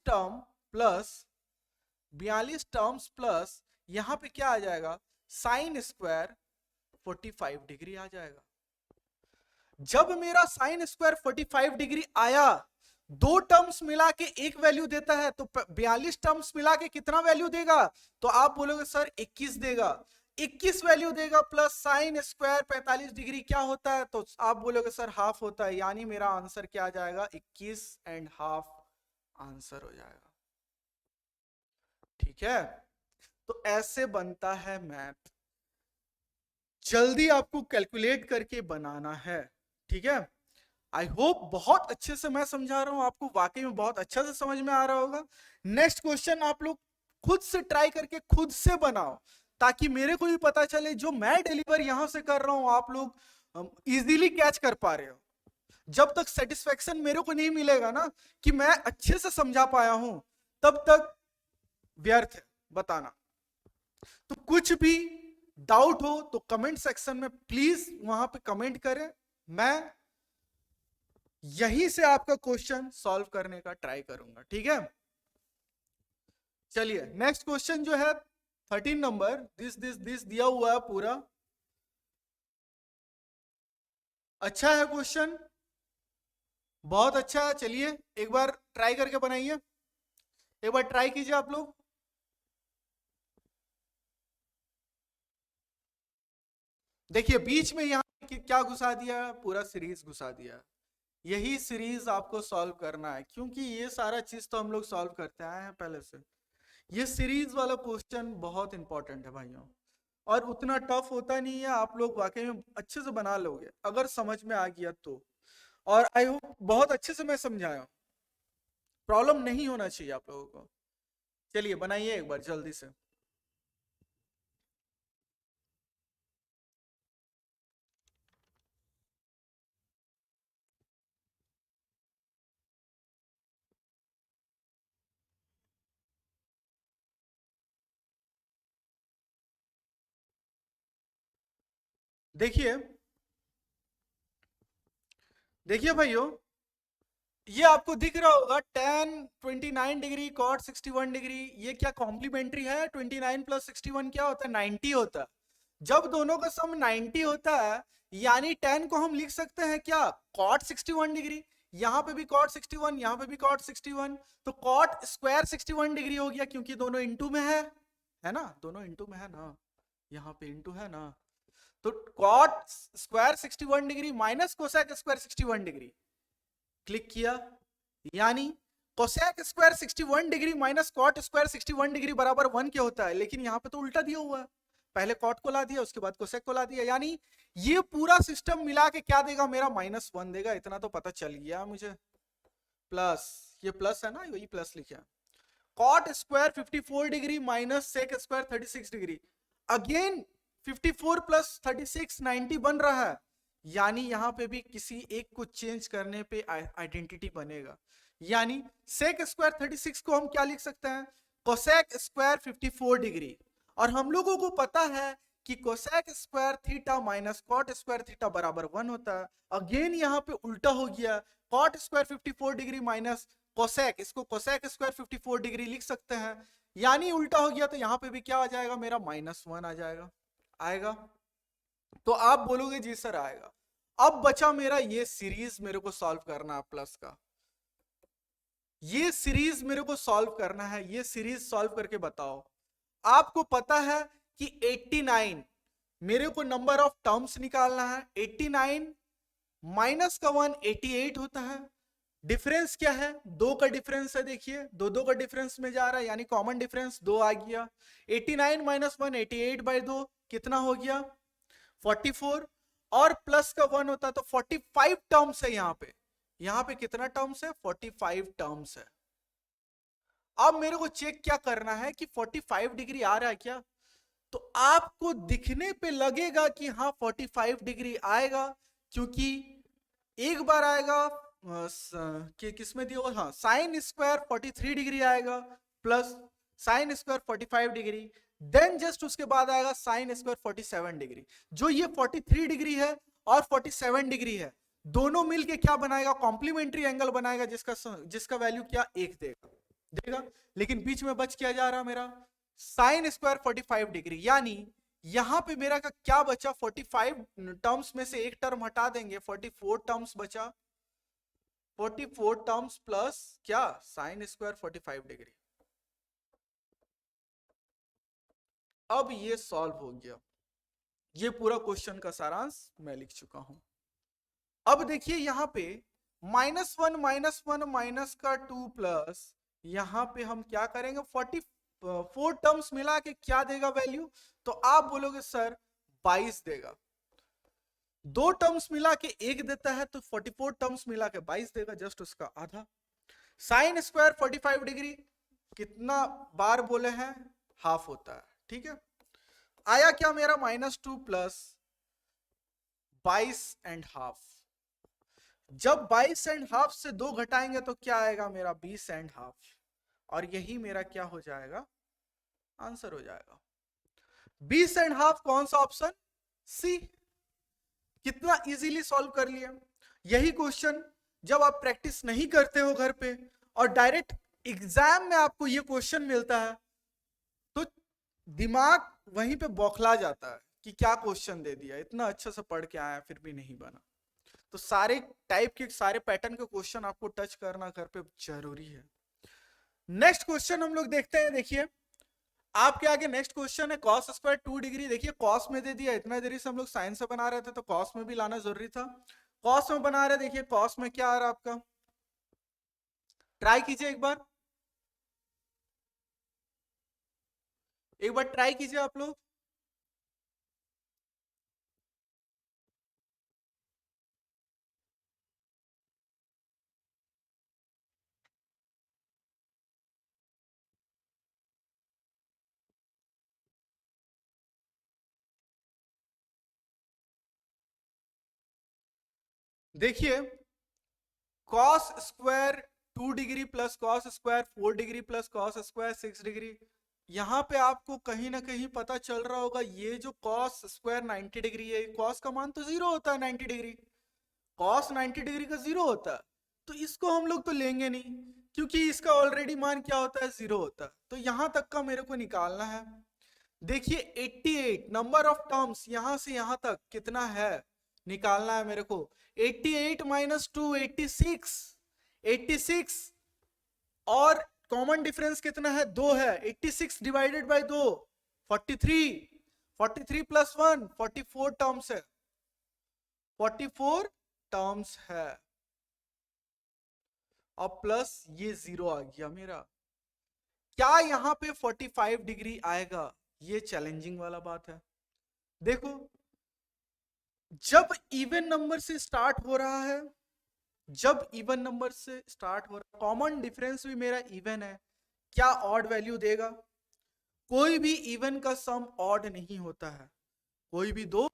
[SPEAKER 1] टर्म्स प्लस यहां पे क्या आ जाएगा, साइन स्क्वायर 45 डिग्री आ जाएगा। जब मेरा साइन स्क्वायर 45 डिग्री आया, 2 टर्म्स मिला के एक वैल्यू देता है, तो 42 टर्म्स मिला के कितना वैल्यू देगा, तो आप बोलोगे सर 21 देगा, 21 वैल्यू देगा, प्लस साइन स्क्वायर 45 डिग्री क्या होता है, तो आप बोलोगे सर हाफ होता है, यानी मेरा आंसर क्या आ जाएगा 21.5 आंसर हो जाएगा। ठीक है, तो ऐसे बनता है मैथ, जल्दी आपको कैलकुलेट करके बनाना है। ठीक है, आई होप बहुत अच्छे से मैं समझा रहा हूं आपको, वाकई में बहुत अच्छा से समझ में आ रहा होगा। नेक्स्ट क्वेश्चन आप लोग खुद से ट्राई करके खुद से बनाओ, ताकि मेरे को भी पता चले जो मैं डिलीवर यहां से कर रहा हूं आप लोग इजीली कैच कर पा रहे हो। जब तक सेटिस्फेक्शन मेरे को नहीं मिलेगा ना कि मैं अच्छे से समझा पाया हूं, तब तक व्यर्थ है बताना। तो कुछ भी डाउट हो तो कमेंट सेक्शन में प्लीज वहां पे कमेंट करें, मैं यहीं से आपका क्वेश्चन सॉल्व करने का ट्राई करूंगा। ठीक है, चलिए नेक्स्ट क्वेश्चन जो है 13 नंबर, दिस दिया हुआ है पूरा, अच्छा है क्वेश्चन, बहुत अच्छा है। चलिए एक बार ट्राई करके बनाइए, एक बार ट्राई कीजिए आप लोग। देखिए बीच में यहां क्या घुसा दिया, पूरा सीरीज घुसा दिया, यही सीरीज आपको सॉल्व करना है, क्योंकि ये सारा चीज तो हम लोग सॉल्व करते आए हैं पहले से। ये सीरीज वाला क्वेश्चन बहुत इंपॉर्टेंट है भाइयों, और उतना टफ होता नहीं है, आप लोग वाकई में अच्छे से बना लोगे अगर समझ में आ गया तो। और आई होप बहुत अच्छे से मैं समझाया, प्रॉब्लम नहीं होना चाहिए आप लोगों को। चलिए बनाइए एक बार जल्दी से। देखिए देखिए भाइयों, ये आपको दिख रहा होगा tan 29 डिग्री cot 61 डिग्री, ये क्या कॉम्प्लीमेंट्री है? 29 प्लस 61 क्या होता है? 90 होता है। जब दोनों का सम 90 होता है, यानी tan को हम लिख सकते हैं क्या? cot 61 degree. यहाँ पे भी cot 61, यहाँ पे भी cot 61, तो cot स्क्वायर 61 डिग्री हो गया, क्योंकि दोनों इंटू में है ना? दोनों इंटू में है ना, यहाँ पे इंटू है ना, तो cot square 61 degree minus cosec square 61 degree, click किया, यानी cosec square 61 degree minus cot square 61 degree बराबर 1 क्या होता है? लेकिन यहाँ पे तो उल्टा दिया हुआ है, पहले कॉट को ला दिया, उसके बाद कोसेक को ला दिया, यानी ये पूरा सिस्टम मिला के क्या देगा मेरा? -1 देगा। इतना तो पता चल गया मुझे। प्लस, ये प्लस है ना, यही प्लस लिखा। Cot square 54 degree minus sec square 36 degree, again 54 प्लस 36 90 बन रहा है, यानी यहां पे भी किसी एक को चेंज करने पे आइडेंटिटी बनेगा। यानी सेक स्क्वायर 36 को हम क्या लिख सकते हैं? कोसेक स्क्वायर 54 डिग्री, और हम लोगों को पता है कि cosec square theta minus cot square theta बराबर 1 होता है। अगेन यहाँ पे उल्टा हो गया, cot square 54 degree minus cosec, इसको कोसेक स्क्वायर 54 डिग्री लिख सकते हैं, यानी उल्टा हो गया, तो यहाँ पे भी क्या आ जाएगा मेरा? -1 आ जाएगा। आएगा तो आप बोलोगे जी सर आएगा। अब बचा मेरा ये सीरीज मेरे को सॉल्व करना है प्लस का, ये सीरीज मेरे को सॉल्व करना है। ये सीरीज सॉल्व करके बताओ। आपको पता है कि 89 मेरे को नंबर ऑफ टर्म्स निकालना है, 89 माइनस का 1 88 होता है। डिफरेंस क्या है? 2 का डिफरेंस है, देखिए 2 का डिफरेंस में जा रहा है, यानी कॉमन डिफरेंस 2 आ गया। 89 माइनस 1 88 बाई 2 कितना हो गया? 44, और प्लस का 1 होता है तो 45 टर्म्स है यहाँ पे कितना टर्म्स है? 45 टर्म्स है। अब मेरे को चेक क्या करना है कि 45 डिग्री आ रहा है क्या? तो आपको दिखने पे लगेगा कि हाँ 45 डिग्री आएगा, क्योंकि एक बार आएगा कि किसमें दिया हुआ? हाँ, साइन स्क्वायर 43 डिग्री आएगा plus sine square 45 degree, then just उसके बाद आएगा साइन स्क्वायर 47 डिग्री। जो ये 43 डिग्री है और 47 डिग्री है, दोनों मिलके क्या बनाएगा? कॉम्प्लीमेंट्री एंगल बनाएगा, जिसका वैल्यू क्या? 1 देगा। लेकिन बीच में बच क्या जा रहा मेरा? साइन स्क्वायर 45 डिग्री, यानी यहां पे मेरा का क्या बचा? 45 टर्म्स में से एक टर्म हटा देंगे, 44 टर्म्स बचा। 44 टर्म्स प्लस क्या? Sign square 45 degree. अब ये सॉल्व हो गया। ये पूरा क्वेश्चन का सारांश मैं लिख चुका हूं। अब देखिए यहां पे -1 -1 माइनस का 2 प्लस, यहां पे हम क्या करेंगे? 44 टर्म्स मिला के क्या देगा वैल्यू? तो आप बोलोगे सर 22 देगा। 2 टर्म्स मिला के 1 देता है, तो 44 टर्म्स मिला के 22 देगा, जस्ट उसका आधा। साइन स्क्वायर 45 डिग्री कितना बार बोले हैं? हाफ होता है, ठीक है। आया क्या मेरा? -2 प्लस 22 एंड हाफ। जब 22 एंड हाफ से 2 घटाएंगे तो क्या आएगा मेरा? 20 एंड हाफ, और यही मेरा क्या हो जाएगा? आंसर हो जाएगा 20 एंड हाफ। कौन सा ऑप्शन? सी। कितना इजीली सॉल्व कर लिया। यही क्वेश्चन जब आप प्रैक्टिस नहीं करते हो घर पे और डायरेक्ट एग्जाम में आपको ये क्वेश्चन मिलता है, तो दिमाग वहीं पे बौखला जाता है कि क्या क्वेश्चन दे दिया, इतना अच्छा से पढ़ के आया फिर भी नहीं बना। तो सारे टाइप के, सारे पैटर्न के क्वेश्चन आपको टच करना घर पे जरूरी है। नेक्स्ट क्वेश्चन हम लोग देखते हैं। देखिए आपके आगे नेक्स्ट क्वेश्चन है कॉस स्क्वायर 2 डिग्री। देखिए कॉस में दे दिया, इतना देरी से हम लोग साइन से बना रहे थे तो कॉस में भी लाना जरूरी था। कॉस में बना रहे, देखिए कॉस में क्या आ रहा है आपका, ट्राई कीजिए एक बार ट्राई कीजिए आप लोग। देखिए cos square 2 degree plus cos square 4 degree plus cos square 6 degree, यहां पे आपको कहीं ना कहीं पता चल रहा होगा ये जो कॉस स्क्वायर 90 डिग्री है, कॉस का मान तो जीरो होता है 90 डिग्री, कॉस 90 डिग्री का जीरो होता है, तो इसको हम लोग तो लेंगे नहीं क्योंकि इसका ऑलरेडी मान क्या होता है, जीरो होता है। तो यहां तक का मेरे को निकालना है। देखिए 88 नंबर ऑफ टर्म्स यहां से यहां तक कितना है निकालना है मेरे को। 88 माइनस 2 86, 86 और कॉमन डिफरेंस कितना है, 2 है, 86 डिवाइडेड बाय 2 43, 43 प्लस 1 44 टर्म्स है, 44 टर्म्स है, और प्लस ये जीरो आ गया मेरा। क्या यहां पे 45 डिग्री आएगा, ये चैलेंजिंग वाला बात है। देखो जब इवन नंबर से स्टार्ट हो रहा है, जब इवन नंबर से स्टार्ट हो रहा है, कॉमन डिफरेंस भी मेरा इवन है, क्या ऑड वैल्यू देगा, कोई भी इवन का सम ऑड नहीं होता है, कोई भी दो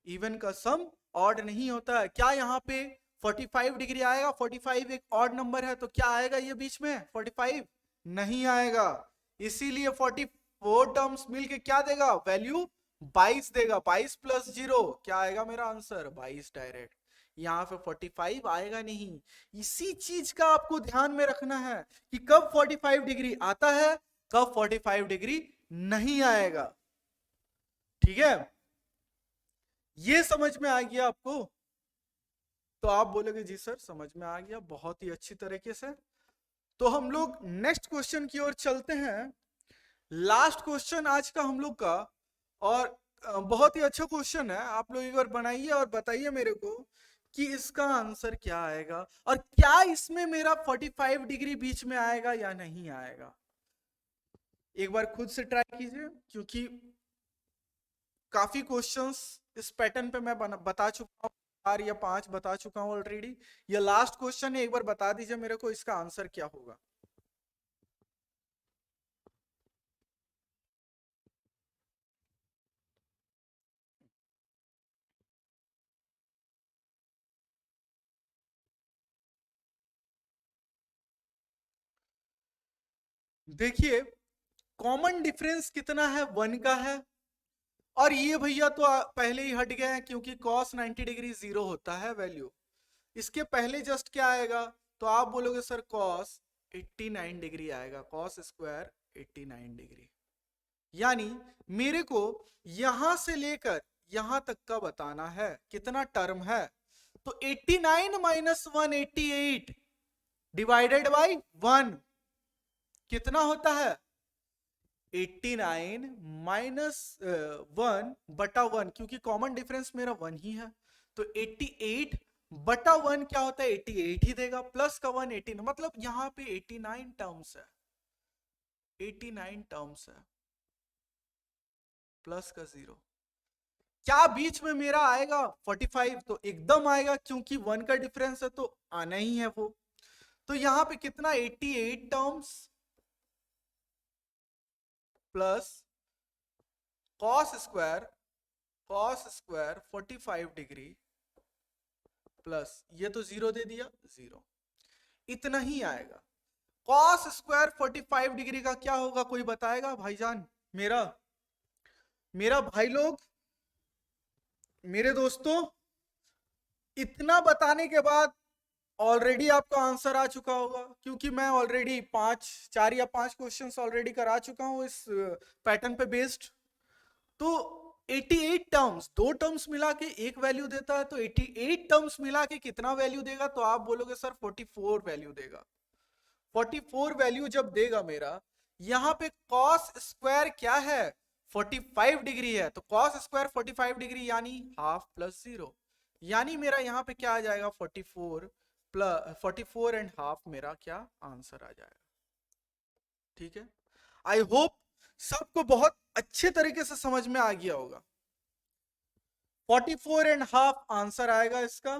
[SPEAKER 1] इवन का सम ऑड नहीं होता है। क्या यहाँ पे 45 डिग्री आएगा, 45 एक ऑड नंबर है तो क्या आएगा ये बीच में 45 नहीं आएगा, इसीलिए 44 टर्म्स मिलके क्या देगा, वैल्यू 22 देगा, 22 प्लस 0 क्या आएगा मेरा आंसर 22 डायरेक्ट, यहाँ पे 45 आएगा नहीं। इसी चीज का आपको ध्यान में रखना है कि कब 45 डिग्री आता है, कब 45 डिग्री नहीं आएगा, ठीक है, ये समझ में आ गया आपको। तो आप बोलोगे जी सर समझ में आ गया बहुत ही अच्छी तरीके से। तो हम लोग नेक्स्ट क्वेश्चन की ओर चलते हैं, लास्ट क्वेश्चन आज का हम लोग का, और बहुत ही अच्छा क्वेश्चन है, आप लोग एक बार बनाइए और बताइए मेरे को कि इसका आंसर क्या आएगा, और क्या इसमें मेरा 45 डिग्री बीच में आएगा या नहीं आएगा। एक बार खुद से ट्राई कीजिए, क्योंकि काफी क्वेश्चंस इस पैटर्न पे मैं बता चुका हूँ, 4 या 5 बता चुका हूँ ऑलरेडी। ये लास्ट क्वेश्चन है, एक बार बता दीजिए मेरे को इसका आंसर क्या होगा। देखिए कॉमन डिफरेंस कितना है, 1 का है, और ये भैया तो पहले ही हट गए हैं क्योंकि cos 90 डिग्री जीरो होता है वैल्यू, इसके पहले जस्ट क्या आएगा, तो आप बोलोगे सर cos 89 डिग्री आएगा, cos स्क्वायर 89 डिग्री, यानी मेरे को यहां से लेकर यहां तक का बताना है कितना टर्म है, तो 89 माइनस 188 डिवाइडेड बाई 1 कितना होता है, 89 माइनस 1 बटा 1, क्योंकि कॉमन डिफरेंस मेरा 1 ही है, तो 88 बटा 1 क्या होता है 88 ही देगा, प्लस का 1 18, मतलब यहां पे 89 टर्म्स है, 89 टर्म्स है, प्लस का 0, क्या बीच में मेरा आएगा 45, तो एकदम आएगा क्योंकि 1 का डिफरेंस है तो आना ही है वो। तो यहां पे कितना 88 terms plus cos square 45 degree plus ये तो 0 दे दिया 0, इतना ही आएगा। cos स्क्वायर 45 डिग्री का क्या होगा, कोई बताएगा भाईजान, मेरा मेरा भाई लोग, मेरे दोस्तों, इतना बताने के बाद ऑलरेडी आपका आंसर आ चुका होगा, क्योंकि मैं ऑलरेडी 4 या 5 क्वेश्चंस ऑलरेडी करा चुका हूं इस पैटर्न पे बेस्ड। तो 88 टर्म्स, 2 टर्म्स मिला के एक वैल्यू देता है, तो 88 टर्म्स मिला के कितना वैल्यू देगा, तो आप बोलोगे सर 44 वैल्यू देगा। 44 वैल्यू जब देगा मेरा, यहां पे cos स्क्वायर क्या है 45 डिग्री है, तो cos स्क्वायर 45 डिग्री यानी हाफ प्लस 0, यानी मेरा यहाँ पे क्या आ जाएगा 44 प्लस 44.5 मेरा क्या आंसर आ जाएगा। ठीक है, आई होप सबको बहुत अच्छे तरीके से समझ में आ गया होगा। 44.5 आंसर आएगा इसका।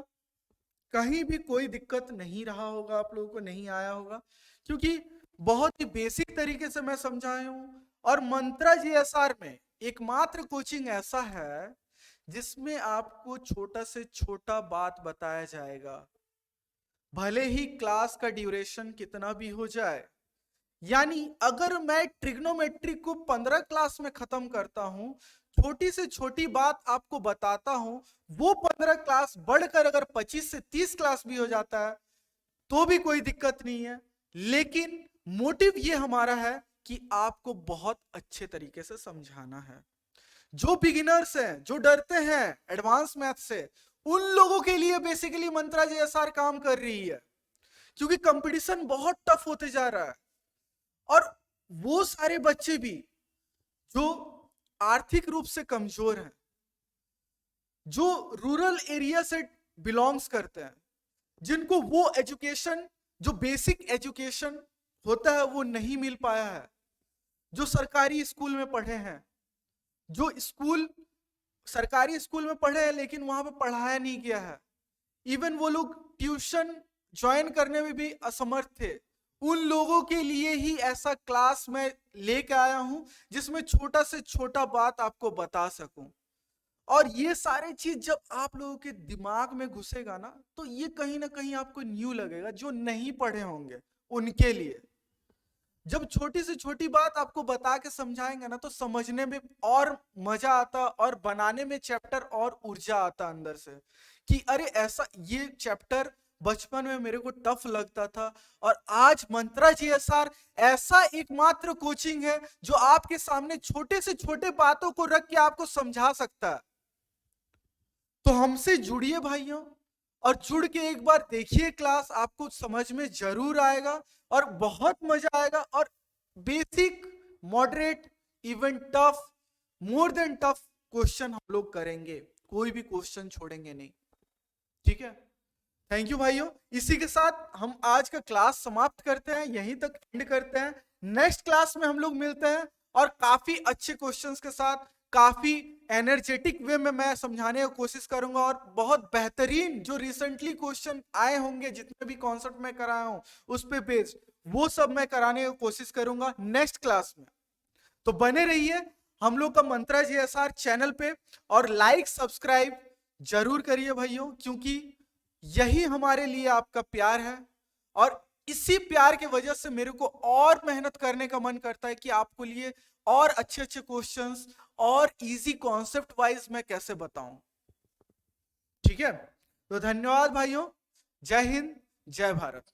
[SPEAKER 1] कहीं भी कोई दिक्कत नहीं रहा होगा, आप लोगों को नहीं आया होगा, क्योंकि बहुत ही बेसिक तरीके से मैं समझाया हूं। और मंत्रा जीएसआर में एकमात्र कोचिंग ऐसा है जिसमें आपको छोटा से छोटा बात बताया जाएगा, भले ही क्लास का ड्यूरेशन कितना भी हो जाए। यानी अगर मैं ट्रिग्नोमेट्री को 15 क्लास में खत्म करता हूं, छोटी से छोटी बात आपको बताता हूं, वो 15 क्लास बढ़कर अगर 25 से 30 क्लास भी हो जाता है तो भी कोई दिक्कत नहीं है। लेकिन मोटिव ये हमारा है कि आपको बहुत अच्छे तरीके से समझाना है। जो बिगिनर्स हैं, जो डरते हैं एडवांस मैथ से, उन लोगों के लिए बेसिकली मंत्रा जीएसआर काम कर रही है, क्योंकि कंपटीशन बहुत टफ होते जा रहा है। और वो सारे बच्चे भी जो आर्थिक रूप से कमजोर हैं, जो रूरल एरिया से बिलोंग्स करते हैं, जिनको वो एजुकेशन, जो बेसिक एजुकेशन होता है वो नहीं मिल पाया है, जो सरकारी स्कूल में पढ़े हैं, जो स्कूल सरकारी स्कूल में पढ़े हैं लेकिन वहां पे पढ़ाया नहीं गया है, इवन वो लोग ट्यूशन ज्वाइन करने में भी असमर्थ थे, उन लोगों के लिए ही ऐसा क्लास मैं लेके आया हूं जिसमें छोटा से छोटा बात आपको बता सकूं। और ये सारी चीज जब आप लोगों के दिमाग में घुसेगा ना, तो ये कहीं ना कहीं आपको न्यू लगेगा। जो नहीं पढ़े होंगे उनके लिए जब छोटी से छोटी बात आपको बता के समझाएंगे ना, तो समझने में और मजा आता और बनाने में चैप्टर और ऊर्जा आता अंदर से कि अरे ऐसा, ये चैप्टर बचपन में मेरे को टफ लगता था और आज मंत्रा जीएसआर ऐसा एकमात्र कोचिंग है जो आपके सामने छोटे से छोटे बातों को रख के आपको समझा सकता है। तो हमसे जुड़िए भाइयों, और जुड़ के एक बार देखिए क्लास, आपको समझ में जरूर आएगा और बहुत मजा आएगा। और basic, moderate, even tough, more than tough question हम लोग करेंगे, कोई भी क्वेश्चन छोड़ेंगे नहीं। ठीक है, थैंक यू भाइयों। इसी के साथ हम आज का क्लास समाप्त करते हैं, यहीं तक एंड करते हैं। नेक्स्ट क्लास में हम लोग मिलते हैं और काफी अच्छे क्वेश्चंस के साथ, काफी एनर्जेटिक वे में मैं समझाने की कोशिश करूंगा और बहुत बेहतरीन जो रिसेंटली क्वेश्चन आए होंगे, जितने भी कॉन्सेप्ट मैं कराया हूं उस पे बेस्ड, वो सब मैं कराने की कोशिश करूंगा नेक्स्ट क्लास में। तो बने रहिए हम लोग का मंत्रा जीएसआर चैनल पे और लाइक सब्सक्राइब जरूर करिए भाइयों, क्योंकि यही हमारे लिए आपका प्यार है। और इसी प्यार की वजह से मेरे को और मेहनत करने का मन करता है कि आपको लिए और अच्छे अच्छे क्वेश्चंस और इजी कॉन्सेप्ट वाइज मैं कैसे बताऊं। ठीक है, तो धन्यवाद भाइयों, जय हिंद, जय भारत।